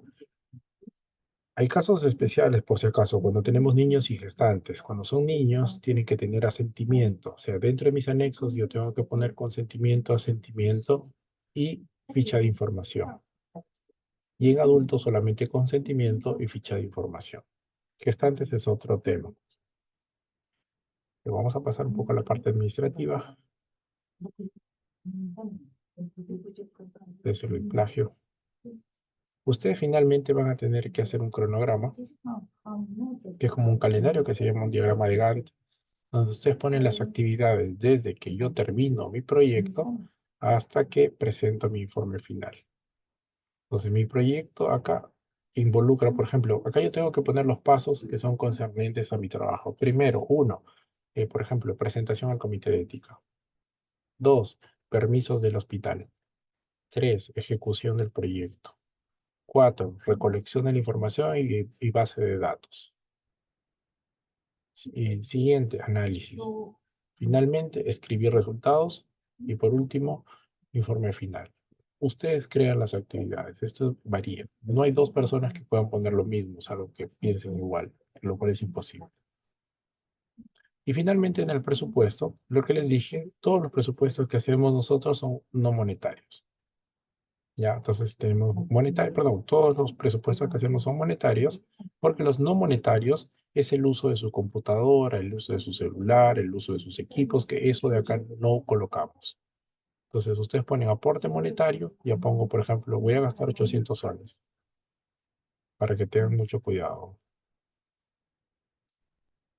Hay casos especiales, por si acaso, cuando tenemos niños y gestantes. Cuando son niños, tienen que tener asentimiento. O sea, dentro de mis anexos yo tengo que poner consentimiento, asentimiento y ficha de información. Y en adultos solamente consentimiento y ficha de información. Gestantes es otro tema. Pero vamos a pasar un poco a la parte administrativa. Eso es el plagio. Ustedes finalmente van a tener que hacer un cronograma, que es como un calendario que se llama un diagrama de Gantt, donde ustedes ponen las actividades desde que yo termino mi proyecto hasta que presento mi informe final. Entonces, mi proyecto acá involucra, por ejemplo, acá yo tengo que poner los pasos que son concernientes a mi trabajo. Primero, uno, por ejemplo, presentación al comité de ética. Dos, permisos del hospital. Tres, ejecución del proyecto. Cuatro, recolección de la información y base de datos. Siguiente, análisis. Finalmente, escribir resultados. Y por último, informe final. Ustedes crean las actividades. Esto varía. No hay dos personas que puedan poner lo mismo, salvo que piensen igual, lo cual es imposible. Y finalmente, en el presupuesto, lo que les dije, todos los presupuestos que hacemos nosotros son no monetarios. Ya, entonces tenemos todos los presupuestos que hacemos son monetarios, porque los no monetarios es el uso de su computadora, el uso de su celular, el uso de sus equipos, que eso de acá no colocamos. Entonces ustedes ponen aporte monetario, ya pongo, por ejemplo, voy a gastar 800 soles, para que tengan mucho cuidado.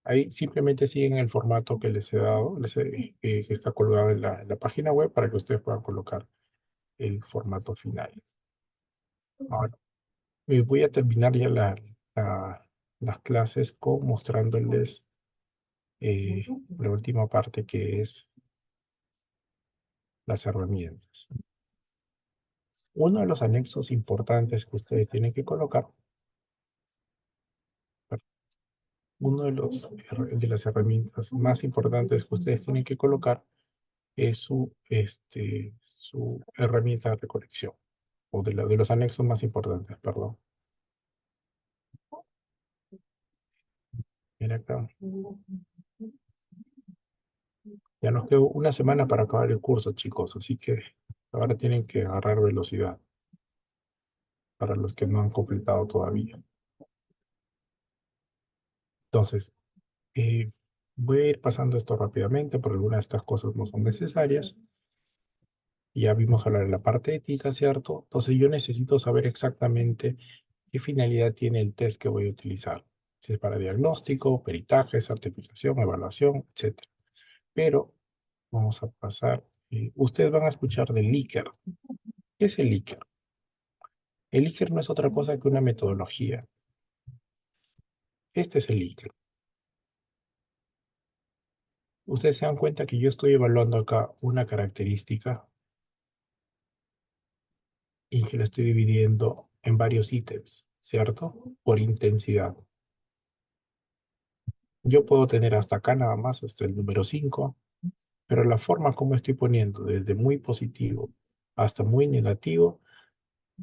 Ahí simplemente siguen el formato que les he dado, que está colgado en la página web, para que ustedes puedan colocar el formato final. Ahora, voy a terminar ya las clases mostrándoles la última parte, que es las herramientas. Uno de los anexos importantes que ustedes tienen que colocar, de las herramientas más importantes que ustedes tienen que colocar es su herramienta de recolección, o de los anexos más importantes, perdón. Mira acá. Ya nos quedó una semana para acabar el curso, chicos, así que Ahora tienen que agarrar velocidad para los que no han completado todavía. Entonces, eh, voy a ir pasando esto rápidamente porque algunas de estas cosas no son necesarias. Ya vimos hablar de la parte ética, ¿cierto? Entonces yo necesito saber exactamente qué finalidad tiene el test que voy a utilizar. Si es para diagnóstico, peritaje, certificación, evaluación, etc. Pero vamos a pasar. Ustedes van a escuchar del Likert. ¿Qué es el Likert? El Likert no es otra cosa que una metodología. Este es el Likert. Ustedes se dan cuenta que yo estoy evaluando acá una característica y que la estoy dividiendo en varios ítems, ¿cierto? Por intensidad. Yo puedo tener hasta acá nada más, hasta el número 5, pero la forma como estoy poniendo desde muy positivo hasta muy negativo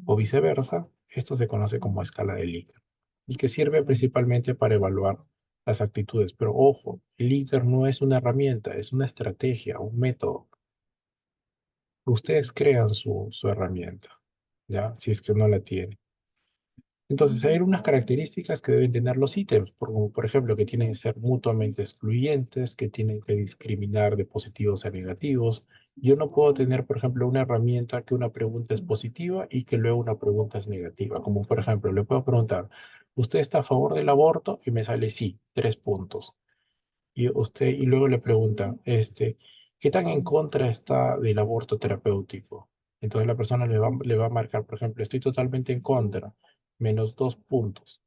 o viceversa, esto se conoce como escala de Likert y que sirve principalmente para evaluar las actitudes. Pero ojo, el Likert no es una herramienta, es una estrategia, un método. Ustedes crean su herramienta, ¿ya? Si es que no la tienen. Entonces, hay unas características que deben tener los ítems, como por ejemplo que tienen que ser mutuamente excluyentes, que tienen que discriminar de positivos a negativos. Yo no puedo tener, por ejemplo, una herramienta que una pregunta es positiva y que luego una pregunta es negativa. Como por ejemplo, le puedo preguntar, ¿usted está a favor del aborto? Y me sale sí, 3 puntos. Y luego le preguntan, ¿qué tan en contra está del aborto terapéutico? Entonces la persona le va a marcar, por ejemplo, estoy totalmente en contra, -2 puntos.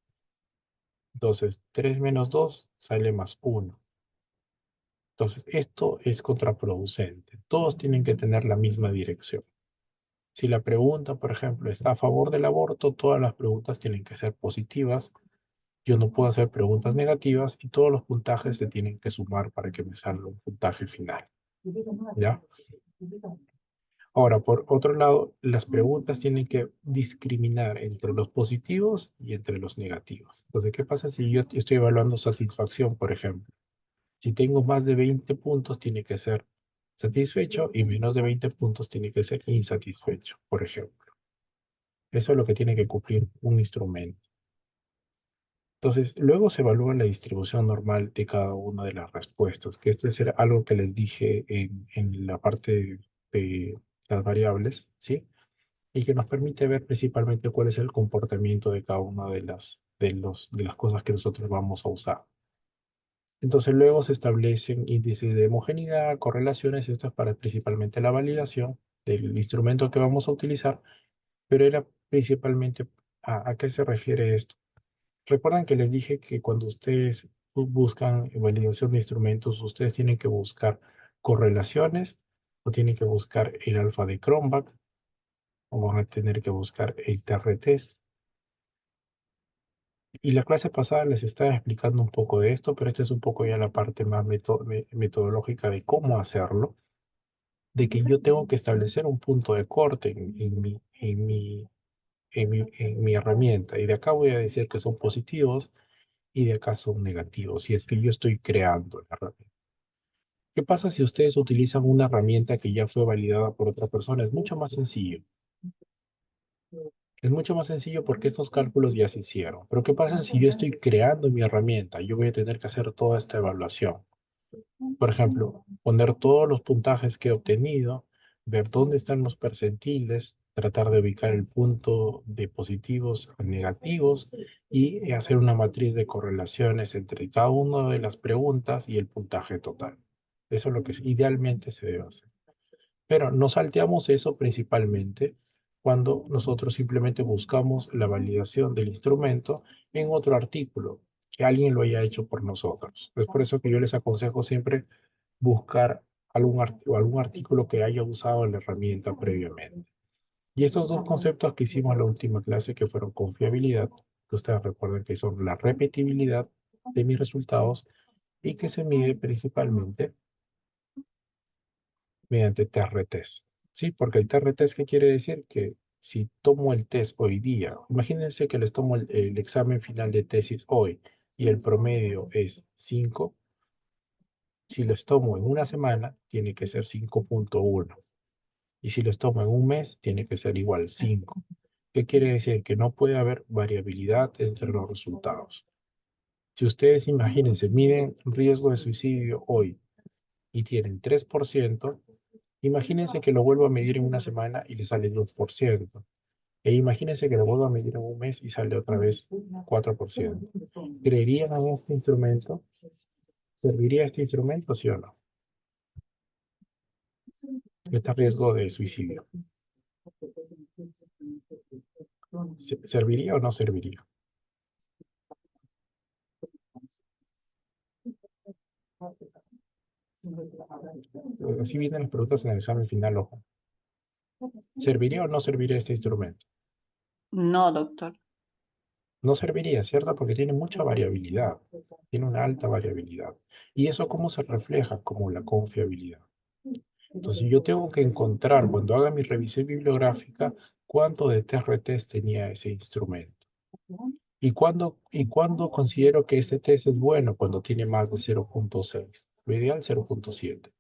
Entonces, 3 menos 2 sale +1. Entonces, esto es contraproducente. Todos tienen que tener la misma dirección. Si la pregunta, por ejemplo, está a favor del aborto, todas las preguntas tienen que ser positivas. Yo no puedo hacer preguntas negativas y todos los puntajes se tienen que sumar para que me salga un puntaje final. ¿Ya? Ahora, por otro lado, las preguntas tienen que discriminar entre los positivos y entre los negativos. Entonces, ¿qué pasa si yo estoy evaluando satisfacción, por ejemplo? Si tengo más de 20 puntos, tiene que ser satisfecho y menos de 20 puntos tiene que ser insatisfecho, por ejemplo. Eso es lo que tiene que cumplir un instrumento. Entonces, luego se evalúa la distribución normal de cada una de las respuestas, que esto es algo que les dije en la parte de las variables, ¿sí? Y que nos permite ver principalmente cuál es el comportamiento de cada una de las cosas que nosotros vamos a usar. Entonces, luego se establecen índices de homogeneidad, correlaciones, esto es para principalmente la validación del instrumento que vamos a utilizar, pero era principalmente a qué se refiere esto. Recuerdan que les dije que cuando ustedes buscan validación de instrumentos, ustedes tienen que buscar correlaciones o tienen que buscar el alfa de Cronbach o van a tener que buscar el TRT. Y la clase pasada les estaba explicando un poco de esto, pero esta es un poco ya la parte más metodológica de cómo hacerlo, de que yo tengo que establecer un punto de corte en mi herramienta. Y de acá voy a decir que son positivos y de acá son negativos, si es que yo estoy creando la herramienta. ¿Qué pasa si ustedes utilizan una herramienta que ya fue validada por otra persona? Es mucho más sencillo. Es mucho más sencillo porque estos cálculos ya se hicieron. Pero ¿qué pasa si yo estoy creando mi herramienta? Yo voy a tener que hacer toda esta evaluación. Por ejemplo, poner todos los puntajes que he obtenido, ver dónde están los percentiles, tratar de ubicar el punto de positivos a negativos y hacer una matriz de correlaciones entre cada una de las preguntas y el puntaje total. Eso es lo que idealmente se debe hacer. Pero nos salteamos eso principalmente cuando nosotros simplemente buscamos la validación del instrumento en otro artículo, que alguien lo haya hecho por nosotros. Es por eso que yo les aconsejo siempre buscar algún artículo que haya usado la herramienta previamente. Y estos dos conceptos que hicimos en la última clase, que fueron confiabilidad, que ustedes recuerden que son la repetibilidad de mis resultados y que se mide principalmente mediante TR-test. ¿Sí? Porque el TR-test, ¿qué quiere decir? Que si tomo el test hoy día, imagínense que les tomo el examen final de tesis hoy y el promedio es 5, si les tomo en una semana, tiene que ser 5.1. Y si les tomo en un mes, tiene que ser igual 5. ¿Qué quiere decir? Que no puede haber variabilidad entre los resultados. Si ustedes, imagínense, miden riesgo de suicidio hoy y tienen 3%, imagínense que lo vuelvo a medir en una semana y le sale 2%. E imagínense que lo vuelvo a medir en un mes y sale otra vez 4%. ¿Creerían en este instrumento? ¿Serviría este instrumento, sí o no? Este riesgo de suicidio. ¿Serviría o no serviría? Así vienen las preguntas en el examen final, ojo. ¿Serviría o no serviría este instrumento? No, doctor. No serviría, ¿cierto? Porque tiene mucha variabilidad, tiene una alta variabilidad. ¿Y eso cómo se refleja? Como la confiabilidad. Entonces yo tengo que encontrar, cuando haga mi revisión bibliográfica, cuánto de test tenía ese instrumento. ¿Y cuándo considero que este test es bueno? Cuando tiene más de 0.6. Lo ideal 0.7.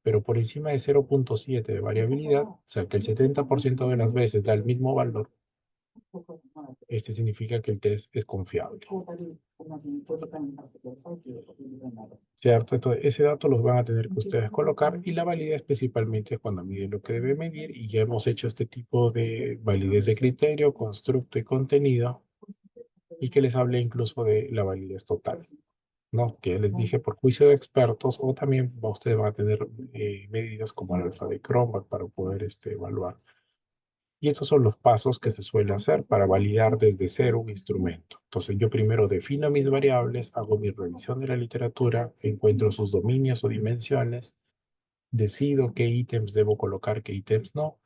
Pero por encima de 0.7 de variabilidad, o sea que el 70% de las veces da el mismo valor, este significa que el test es confiable. ¿Cierto? Entonces, ese dato los van a tener que ustedes colocar y la validez principalmente es cuando miden lo que debe medir y ya hemos hecho este tipo de validez de criterio, constructo y contenido y que les hablé incluso de la validez total, ¿no? Que les dije por juicio de expertos o también ustedes van a tener medidas como el alfa de Cronbach para poder evaluar. Y estos son los pasos que se suele hacer para validar desde cero un instrumento. Entonces yo primero defino mis variables, hago mi revisión de la literatura, encuentro sus dominios o dimensiones, decido qué ítems debo colocar, qué ítems no,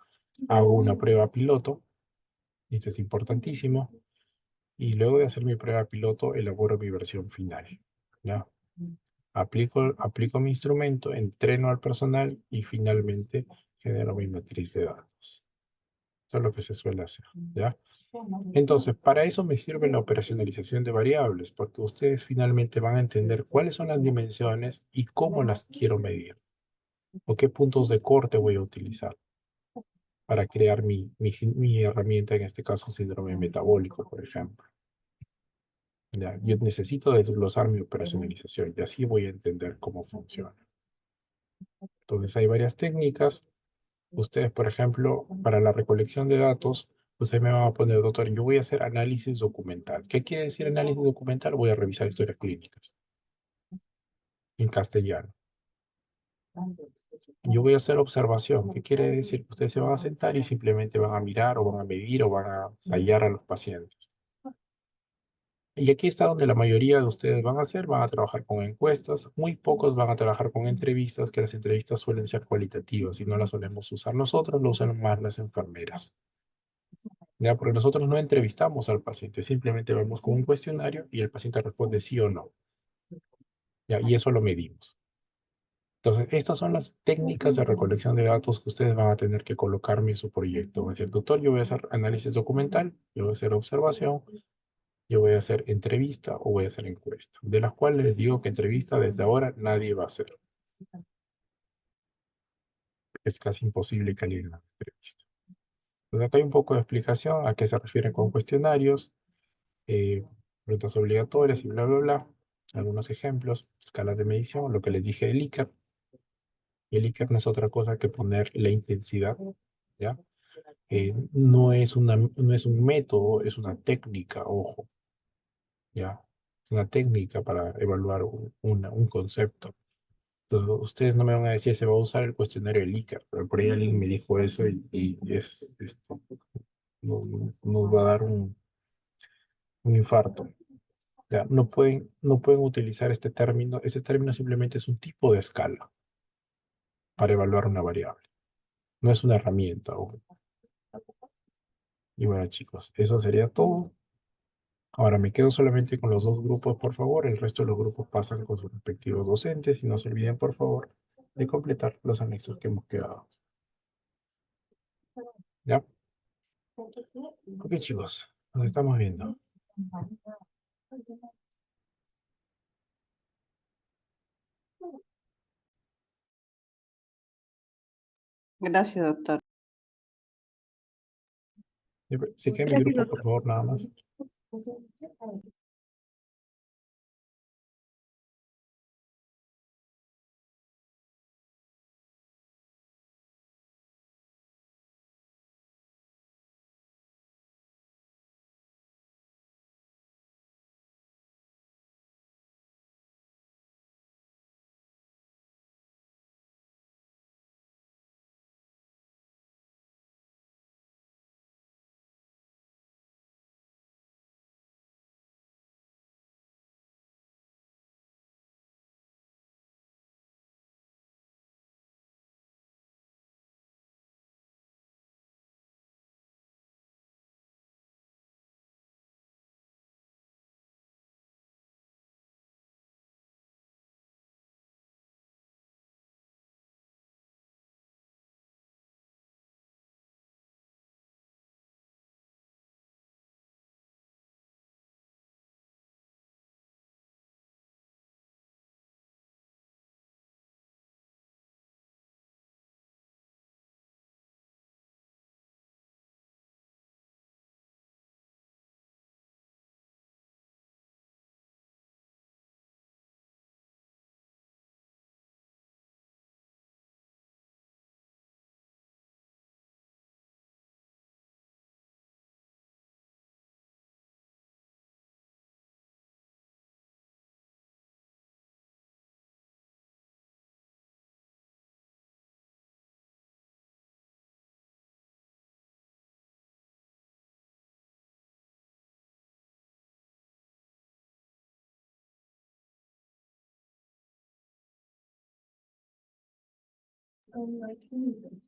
hago una prueba piloto, y esto es importantísimo, y luego de hacer mi prueba piloto elaboro mi versión final. ¿Ya? Aplico mi instrumento, entreno al personal y finalmente genero mi matriz de datos. Eso es lo que se suele hacer, ¿ya? Entonces, para eso me sirve la operacionalización de variables, porque ustedes finalmente van a entender cuáles son las dimensiones y cómo las quiero medir, o qué puntos de corte voy a utilizar para crear mi herramienta, en este caso, síndrome metabólico, por ejemplo. ¿Ya? Yo necesito desglosar mi operacionalización y así voy a entender cómo funciona. Entonces, hay varias técnicas. Ustedes, por ejemplo, para la recolección de datos, ustedes me van a poner, doctor, yo voy a hacer análisis documental. ¿Qué quiere decir análisis documental? Voy a revisar historias clínicas en castellano. Yo voy a hacer observación. ¿Qué quiere decir? Ustedes se van a sentar y simplemente van a mirar o van a medir o van a hallar a los pacientes. Y aquí está donde la mayoría de ustedes van a hacer, van a trabajar con encuestas, muy pocos van a trabajar con entrevistas, que las entrevistas suelen ser cualitativas y no las solemos usar nosotros, lo usan más las enfermeras. ¿Ya? Porque nosotros no entrevistamos al paciente, simplemente vamos con un cuestionario y el paciente responde sí o no. ¿Ya? Y eso lo medimos. Entonces, estas son las técnicas de recolección de datos que ustedes van a tener que colocarme en su proyecto. Va a decir, doctor, yo voy a hacer análisis documental, yo voy a hacer observación, yo voy a hacer entrevista o voy a hacer encuesta. De las cuales les digo que entrevista desde ahora nadie va a hacer. Es casi imposible que alguien haga entrevista. Entonces, acá hay un poco de explicación a qué se refieren con cuestionarios, preguntas obligatorias y bla, bla, bla. Algunos ejemplos, escalas de medición, lo que les dije del Likert. Y el Likert no es otra cosa que poner la intensidad, ¿ya? No es un método, es una técnica, ojo, ¿ya? Una técnica para evaluar un concepto. Entonces, ustedes no me van a decir, se va a usar el cuestionario de Likert, pero por ahí alguien me dijo eso y nos va a dar un infarto. Ya, no pueden utilizar este término. Ese término simplemente es un tipo de escala para evaluar una variable. No es una herramienta. Ojo. Y bueno, chicos, eso sería todo. Ahora me quedo solamente con los dos grupos, por favor. El resto de los grupos pasan con sus respectivos docentes. Y no se olviden, por favor, de completar los anexos que hemos quedado. ¿Ya? Ok, chicos, nos estamos viendo. Gracias, doctor. Se queda mi grupo, por favor, nada más.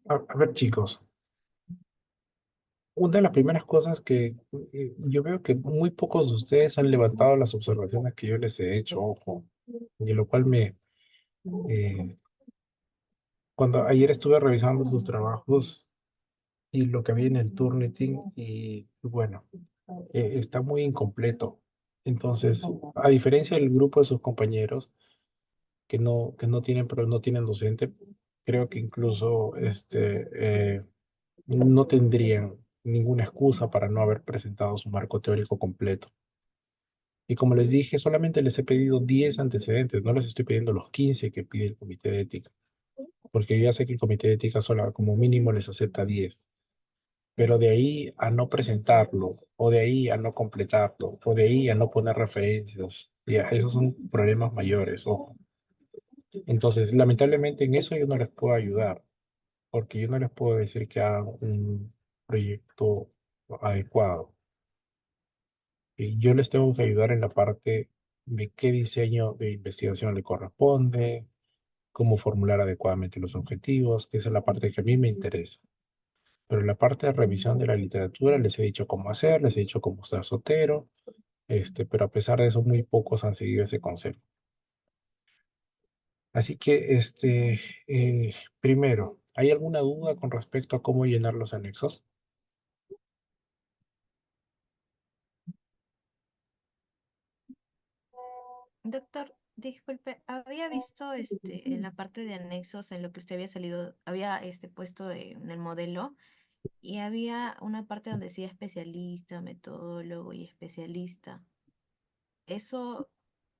A ver, chicos, una de las primeras cosas que yo veo que muy pocos de ustedes han levantado las observaciones que yo les he hecho, ojo, y lo cual eh, cuando ayer estuve revisando sus trabajos y lo que había en el Turnitin, y bueno, está muy incompleto. Entonces, a diferencia del grupo de sus compañeros que no tienen, pero no tienen docente, creo que incluso no tendrían ninguna excusa para no haber presentado su marco teórico completo. Y como les dije, solamente les he pedido 10 antecedentes, no les estoy pidiendo los 15 que pide el comité de ética, porque yo ya sé que el comité de ética solo como mínimo les acepta 10. Pero de ahí a no presentarlo, o de ahí a no completarlo, o de ahí a no poner referencias, ya, esos son problemas mayores, ojo. Entonces, lamentablemente en eso yo no les puedo ayudar, porque yo no les puedo decir que hagan un proyecto adecuado. Y yo les tengo que ayudar en la parte de qué diseño de investigación le corresponde, cómo formular adecuadamente los objetivos, que esa es la parte que a mí me interesa. Pero en la parte de revisión de la literatura les he dicho cómo hacer, les he dicho cómo usar Sotero, pero a pesar de eso muy pocos han seguido ese consejo. Así que, primero, ¿hay alguna duda con respecto a cómo llenar los anexos? Doctor, disculpe, había visto en la parte de anexos en lo que usted había salido, había puesto en el modelo y había una parte donde decía especialista, metodólogo y especialista. ¿Eso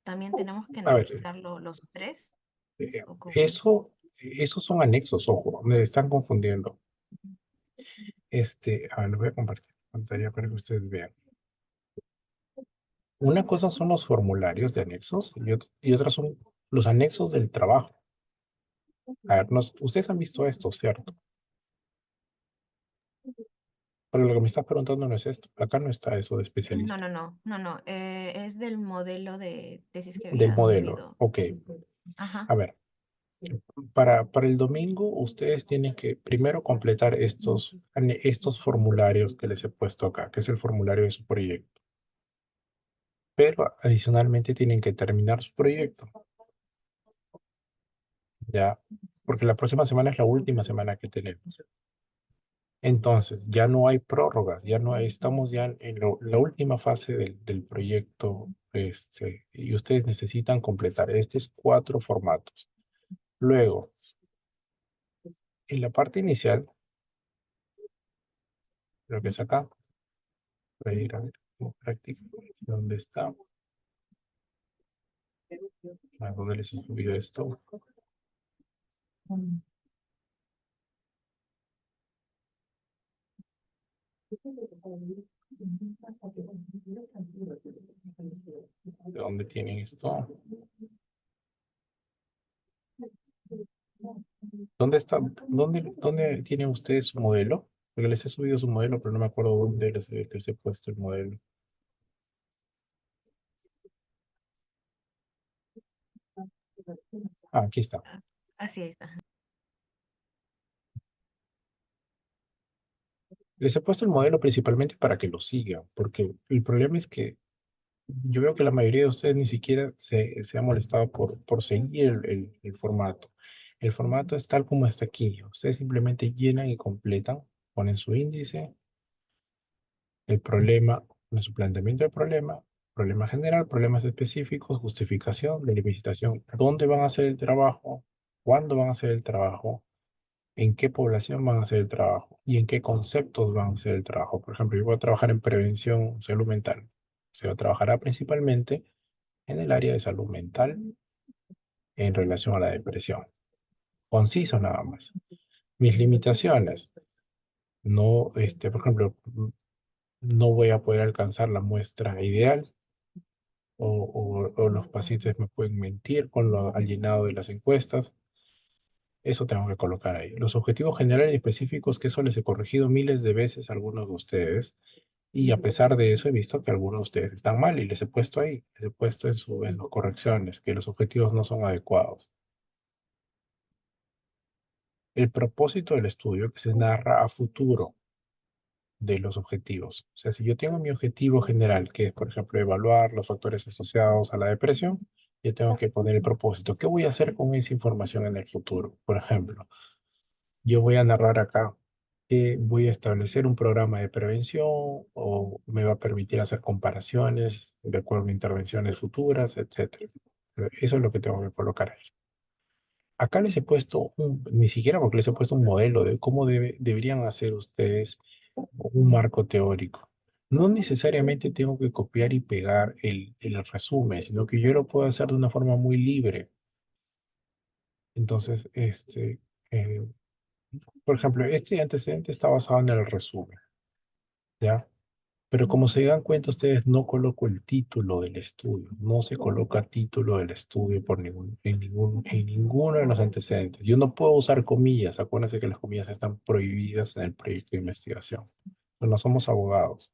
también tenemos que A ver, anexarlo los tres? eh, ¿O cómo? esos son anexos, ojo, me están confundiendo. A ver, les voy a compartir pantalla para que ustedes vean. Una cosa son los formularios de anexos y otra son los anexos del trabajo. A ver, ustedes han visto esto, ¿cierto? Pero lo que me estás preguntando no es esto. Acá no está eso de No, especialista. no, no, no, no. Es del modelo de tesis que Del había modelo. subido. Ok. Ajá. A ver, para el domingo ustedes tienen que primero completar estos formularios que les he puesto acá, que es el formulario de su proyecto. Pero adicionalmente tienen que terminar su proyecto. Ya, porque la próxima semana es la última semana que tenemos. Entonces, ya no hay prórrogas, estamos ya en la última fase del proyecto, y ustedes necesitan completar estos 4 formatos. Luego, En la parte inicial, creo que es acá, voy a ir a ver como práctica, ¿dónde está? ¿A dónde les he subido esto? ¿De dónde tienen esto? ¿Dónde está? ¿Dónde tienen ustedes su modelo? Porque les he subido su modelo, pero no me acuerdo dónde les he puesto el modelo. Ah, aquí está. Así está. Les he puesto el modelo principalmente para que lo sigan, porque el problema es que yo veo que la mayoría de ustedes ni siquiera se ha molestado por seguir el formato. El formato es tal como está aquí. Ustedes simplemente llenan y completan, ponen su índice, el problema, en su planteamiento del problema, problema general, problemas específicos, justificación, delimitación, dónde van a hacer el trabajo, cuándo van a hacer el trabajo, en qué población van a hacer el trabajo y en qué conceptos van a hacer el trabajo. Por ejemplo, yo voy a trabajar en prevención salud mental. Se trabajará principalmente en el área de salud mental en relación a la depresión. Conciso nada más. Mis limitaciones. No, por ejemplo, no voy a poder alcanzar la muestra ideal o los pacientes me pueden mentir con al llenado de las encuestas. Eso tengo que colocar ahí. Los objetivos generales y específicos, que eso les he corregido miles de veces a algunos de ustedes. Y a pesar de eso, he visto que algunos de ustedes están mal y les he puesto ahí, les he puesto en sus correcciones, que los objetivos no son adecuados. El propósito del estudio que se narra a futuro de los objetivos. O sea, si yo tengo mi objetivo general, que es, por ejemplo, evaluar los factores asociados a la depresión, yo tengo que poner el propósito. ¿Qué voy a hacer con esa información en el futuro? Por ejemplo, yo voy a narrar acá que voy a establecer un programa de prevención o me va a permitir hacer comparaciones de acuerdo a intervenciones futuras, etcétera. Eso es lo que tengo que colocar ahí. Acá les he puesto ni siquiera porque les he puesto un modelo de cómo deberían hacer ustedes un marco teórico. No necesariamente tengo que copiar y pegar el resumen, sino que yo lo puedo hacer de una forma muy libre. Entonces, eh, por ejemplo, este antecedente está basado en el resumen, ¿ya? Pero como se dan cuenta ustedes, no coloco el título del estudio, no se coloca título del estudio en ninguno de los antecedentes. Yo no puedo usar comillas, acuérdense que las comillas están prohibidas en el proyecto de investigación. Pero no somos abogados,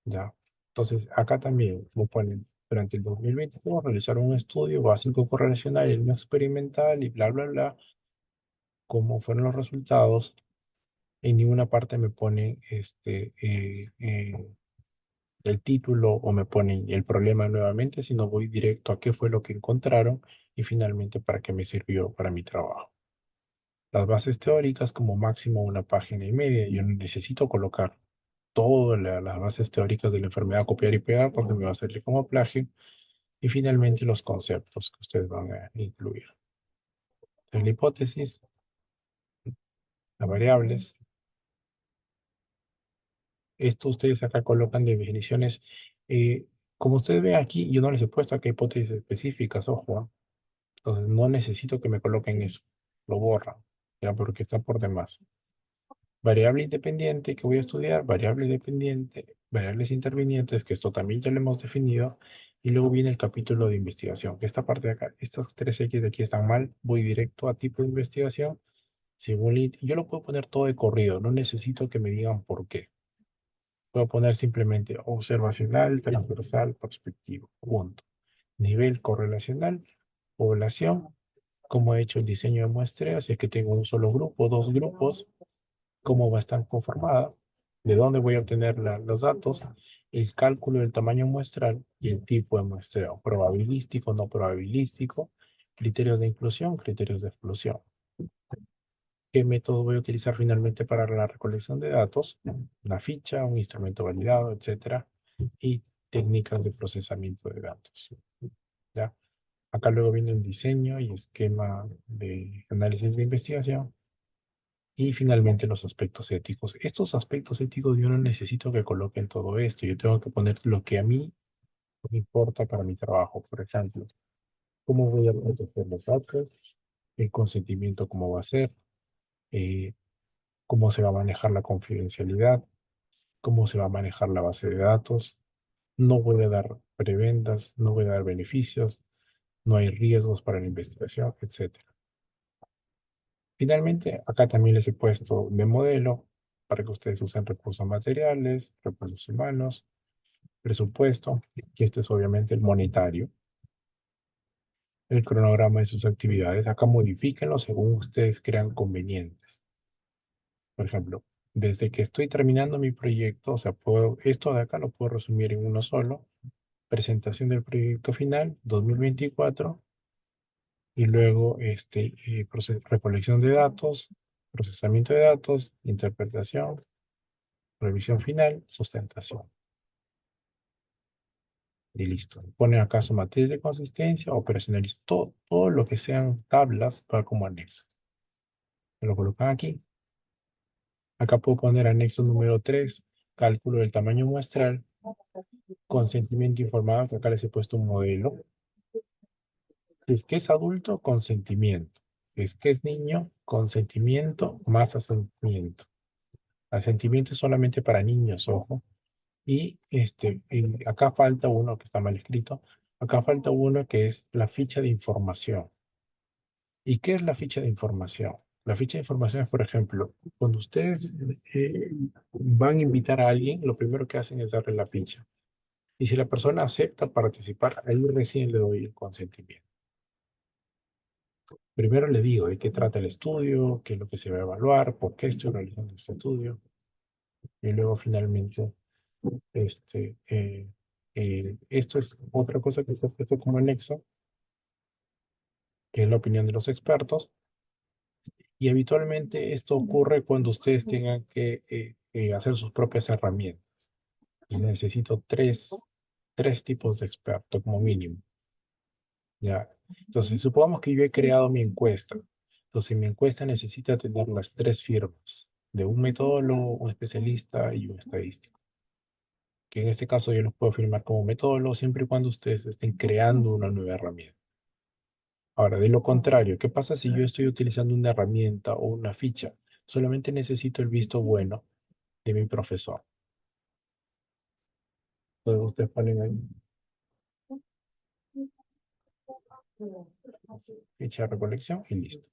¿ya? Entonces, acá también me ponen, durante el 2022 realizaron un estudio básico correlacional y no experimental y bla, bla, bla, cómo fueron los resultados. En ninguna parte me ponen el título o me ponen el problema nuevamente, sino voy directo a qué fue lo que encontraron y finalmente para qué me sirvió para mi trabajo. Las bases teóricas como máximo una página y media. Yo no necesito colocar todas las bases teóricas de la enfermedad, copiar y pegar porque me va a salir como plagio. Y finalmente los conceptos que ustedes van a incluir. La hipótesis, las variables. Esto ustedes acá colocan definiciones. eh, Como ustedes ven aquí, yo no les he puesto acá hipótesis específicas, ojo. Entonces no necesito que me coloquen eso. Lo borran, ya porque está por demás. Variable independiente que voy a estudiar, variable dependiente, variables intervinientes, que esto también ya lo hemos definido. Y luego viene el capítulo de investigación, que esta parte de acá, estas 3X de aquí están mal. Voy directo a tipo de investigación. Según yo lo puedo poner todo de corrido, no necesito que me digan por qué. Puedo poner simplemente observacional, transversal, prospectivo. Punto. Nivel correlacional, población, cómo he hecho el diseño de muestreo, si es que tengo un solo grupo, dos grupos, cómo va a estar conformada, de dónde voy a obtener los datos, el cálculo del tamaño muestral y el tipo de muestreo, probabilístico, no probabilístico, criterios de inclusión, criterios de exclusión. ¿Qué método voy a utilizar finalmente para la recolección de datos? Una ficha, un instrumento validado, etcétera, y técnicas de procesamiento de datos. ¿Ya? Acá luego viene el diseño y esquema de análisis de investigación Y finalmente los aspectos éticos. Estos aspectos éticos yo no necesito que coloquen todo esto. Yo tengo que poner lo que a mí me importa para mi trabajo. Por ejemplo, cómo voy a proteger los datos, el consentimiento cómo va a ser, eh, cómo se va a manejar la confidencialidad, cómo se va a manejar la base de datos. No voy a dar prebendas, no voy a dar beneficios, no hay riesgos para la investigación, etcétera. Finalmente, acá también les he puesto de modelo para que ustedes usen recursos materiales, recursos humanos, presupuesto, y este es obviamente el monetario, el cronograma de sus actividades. Acá modifíquenlo según ustedes crean convenientes. Por ejemplo, desde que estoy terminando mi proyecto, o sea, esto de acá lo puedo resumir en uno solo. Presentación del proyecto final, 2024, y luego recolección de datos, procesamiento de datos, interpretación, revisión final, sustentación. Y listo. Ponen acá su matriz de consistencia, operacionaliza todo lo que sean tablas para como anexos. Lo colocan aquí. Acá puedo poner anexo número 3, cálculo del tamaño muestral, consentimiento informado, que acá les he puesto un modelo. Si es que es adulto, consentimiento. Si es que es niño, consentimiento más asentimiento. Asentimiento es solamente para niños, ojo. Y acá falta uno que está mal escrito. Acá falta uno que es la ficha de información. ¿Y qué es la ficha de información? La ficha de información es, por ejemplo, cuando ustedes van a invitar a alguien, lo primero que hacen es darle la ficha. Y si la persona acepta participar, ahí recién le doy el consentimiento. Primero le digo de qué trata el estudio, qué es lo que se va a evaluar, por qué estoy realizando este estudio. Y luego finalmente, esto es otra cosa que está puesto como anexo, que es la opinión de los expertos. Y habitualmente esto ocurre cuando ustedes tengan que hacer sus propias herramientas. Y necesito tres tipos de expertos como mínimo. ¿Ya? Entonces, supongamos que yo he creado mi encuesta. Entonces, mi encuesta necesita tener las tres firmas de un metodólogo, un especialista y un estadístico. Que en este caso yo los puedo firmar como metodólogo siempre y cuando ustedes estén creando una nueva herramienta. Ahora, de lo contrario, ¿qué pasa si yo estoy utilizando una herramienta o una ficha? Solamente necesito el visto bueno de mi profesor. Entonces, ustedes ponen ahí ficha de recolección y listo.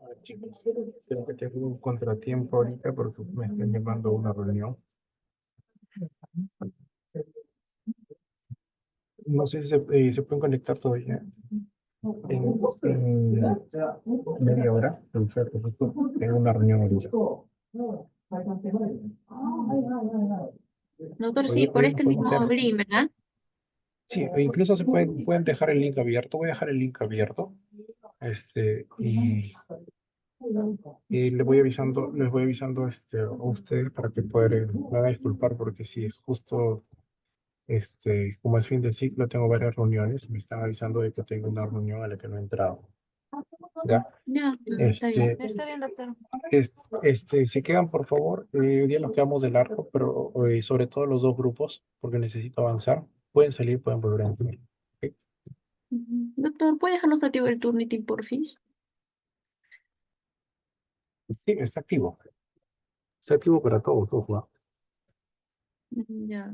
A ver, chicos, creo que tengo un contratiempo ahorita porque me están llamando a una reunión. No sé si se pueden conectar todavía en media hora. Perfecto, justo tengo una reunión ahorita. Nosotros sí, Oye, por oye, ¿nos este podemos mismo quedar? link, ¿verdad? Sí, e incluso pueden dejar el link abierto. Voy a dejar el link abierto. Y les voy avisando a ustedes para que puedan, me hagan disculpar porque si es justo, como es fin de ciclo, tengo varias reuniones. Me están avisando de que tengo una reunión a la que no he entrado. ¿Ya? Ya, está bien. Este, Está bien, doctor. se quedan, por favor. Hoy día nos quedamos de largo, pero sobre todo los dos grupos, porque necesito avanzar. Pueden salir, pueden volver a entrar. ¿Ok? Ujú. Doctor, ¿puede dejarnos activo el Turnitin, porfis? Sí, está activo. Está activo para todos, ojo, ¿ah? Ya.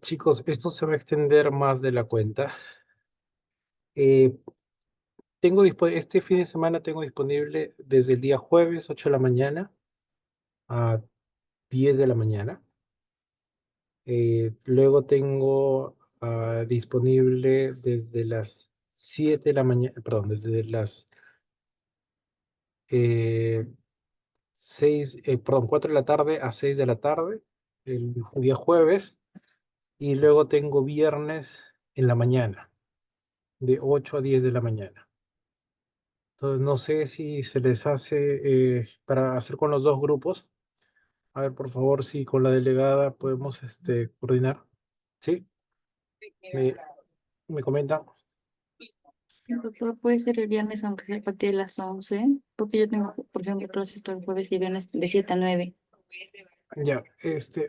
Chicos, esto se va a extender más de la cuenta. Eh, este fin de semana tengo disponible desde el día jueves, 8 de la mañana a 10 de la mañana. Luego tengo disponible desde las 7 de la mañana, perdón, desde las 4 de la tarde a 6 de la tarde, el día jueves. Y luego tengo viernes en la mañana, de 8 a 10 de la mañana. Entonces, no sé si se les hace para hacer con los dos grupos. A ver, por favor, si con la delegada podemos coordinar. ¿Sí? Me, me comentan. Doctor, puede ser el viernes, aunque sea a partir de las 11, porque yo tengo, por ejemplo, clases todo el jueves y viernes de 7 a 9. Ya,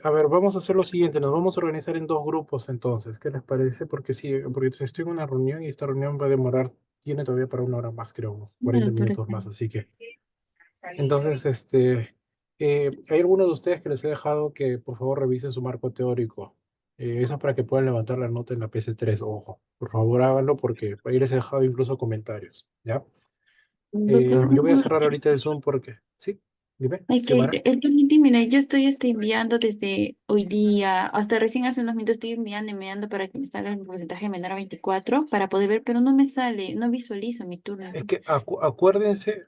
a ver, vamos a hacer lo siguiente, nos vamos a organizar en dos grupos entonces, ¿qué les parece? Porque sí, porque estoy en una reunión y esta reunión va a demorar, tiene todavía para 1 hora más, creo, unos Bueno, 40 doctor, minutos más, así que, entonces, hay algunos de ustedes que les he dejado que por favor revisen su marco teórico, eso es para que puedan levantar la nota en la PC3, ojo, por favor háganlo porque ahí les he dejado incluso comentarios, ¿ya? doctor, Yo voy a cerrar ahorita el Zoom porque, sí, dime, hay que Xiomara. el turnitin, mira, yo estoy enviando desde hoy día, hasta recién hace unos minutos estoy enviando para que me salga el porcentaje menor a 24 para poder ver, pero no me sale, no visualizo mi turno. Es que acuérdense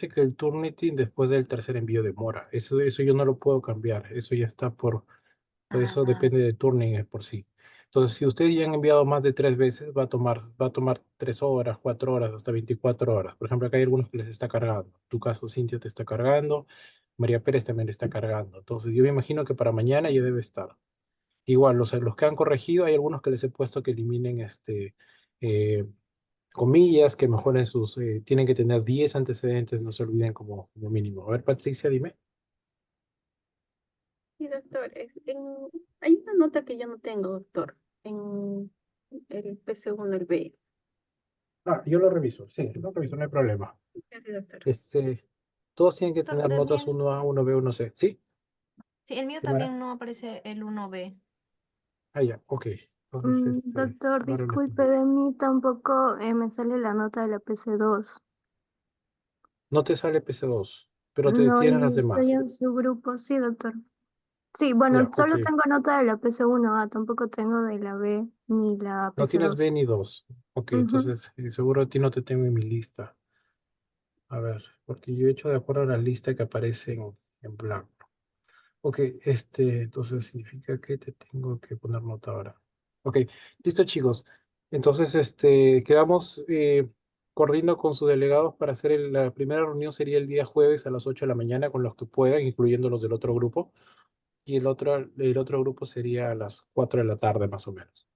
que el Turnitin después del tercer envío demora. Eso yo no lo puedo cambiar. Eso ya está por eso depende de Turning por sí. Entonces, si ustedes ya han enviado más de 3 veces, va a tomar 3 horas, 4 horas, hasta 24 horas. Por ejemplo, acá hay algunos que les está cargando. En tu caso, Cintia te está cargando, María Pérez también le está cargando. Entonces, yo me imagino que para mañana ya debe estar. Igual, los que han corregido, hay algunos que les he puesto que eliminen eh, comillas, que mejoren tienen que tener 10 antecedentes, no se olviden como mínimo. A ver, Patricia, dime. Sí, doctor, hay una nota que yo no tengo, doctor, en el PC1, el B. Yo lo reviso, sí, lo reviso, no hay problema. Sí, doctor. Todos tienen que Doctor, tener notas también, 1A, 1B, 1C. ¿Sí? sí, el mío Xiomara? también no aparece el 1B. Ya, ok. Entonces, Doctor, ahora les disculpe, comento. de mí tampoco me sale la nota de la PC2. No te sale PC2, pero te No, tienes las y estoy demás. en su grupo, sí, doctor. Sí, bueno, Ya, ok. solo tengo nota de la PC1A, tampoco tengo de la B ni la No tienes PC2. B ni 2. Ok, Ujú. entonces seguro a ti no te tengo en mi lista. A ver, porque yo he hecho de acuerdo a la lista que aparece en blanco. Ok, entonces significa que te tengo que poner nota ahora. Ok, listo chicos. Entonces, quedamos coordinando con sus delegados para hacer la primera reunión sería el día jueves a las 8 de la mañana con los que puedan, incluyendo los del otro grupo. Y el otro grupo sería a las 4 de la tarde más o menos.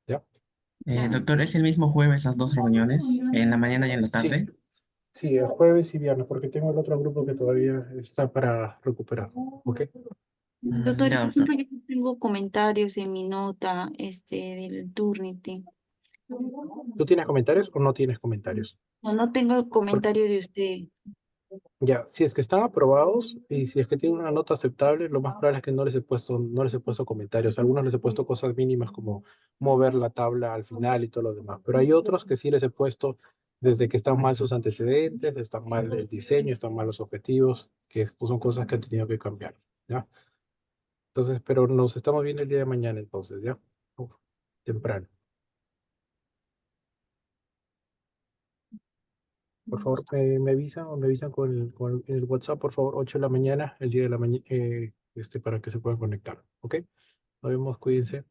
¿Ya? Doctor, ¿es el mismo jueves las dos reuniones? ¿En la mañana y en la Sí, tarde? sí, el jueves y viernes, porque tengo el otro grupo que todavía está para recuperar. ¿Ok? Doctor, y Ya, por doctor. ejemplo, yo tengo comentarios en mi nota, del Turnitin. ¿Tú tienes comentarios o no tienes comentarios? No, no tengo el comentario de usted. Ya, si es que están aprobados y si es que tienen una nota aceptable, lo más probable es que no les he puesto comentarios. A algunos les he puesto cosas mínimas como mover la tabla al final y todo lo demás. Pero hay otros que sí les he puesto desde que están mal sus antecedentes, están mal el diseño, están mal los objetivos, que pues, son cosas que han tenido que cambiar. ¿Ya? Entonces, pero nos estamos viendo el día de mañana entonces, ¿ya? Uf, temprano. Por favor, me avisan con el WhatsApp, por favor, 8 de la mañana, el día de la mañana, para que se puedan conectar. ¿Ok? Nos vemos, cuídense.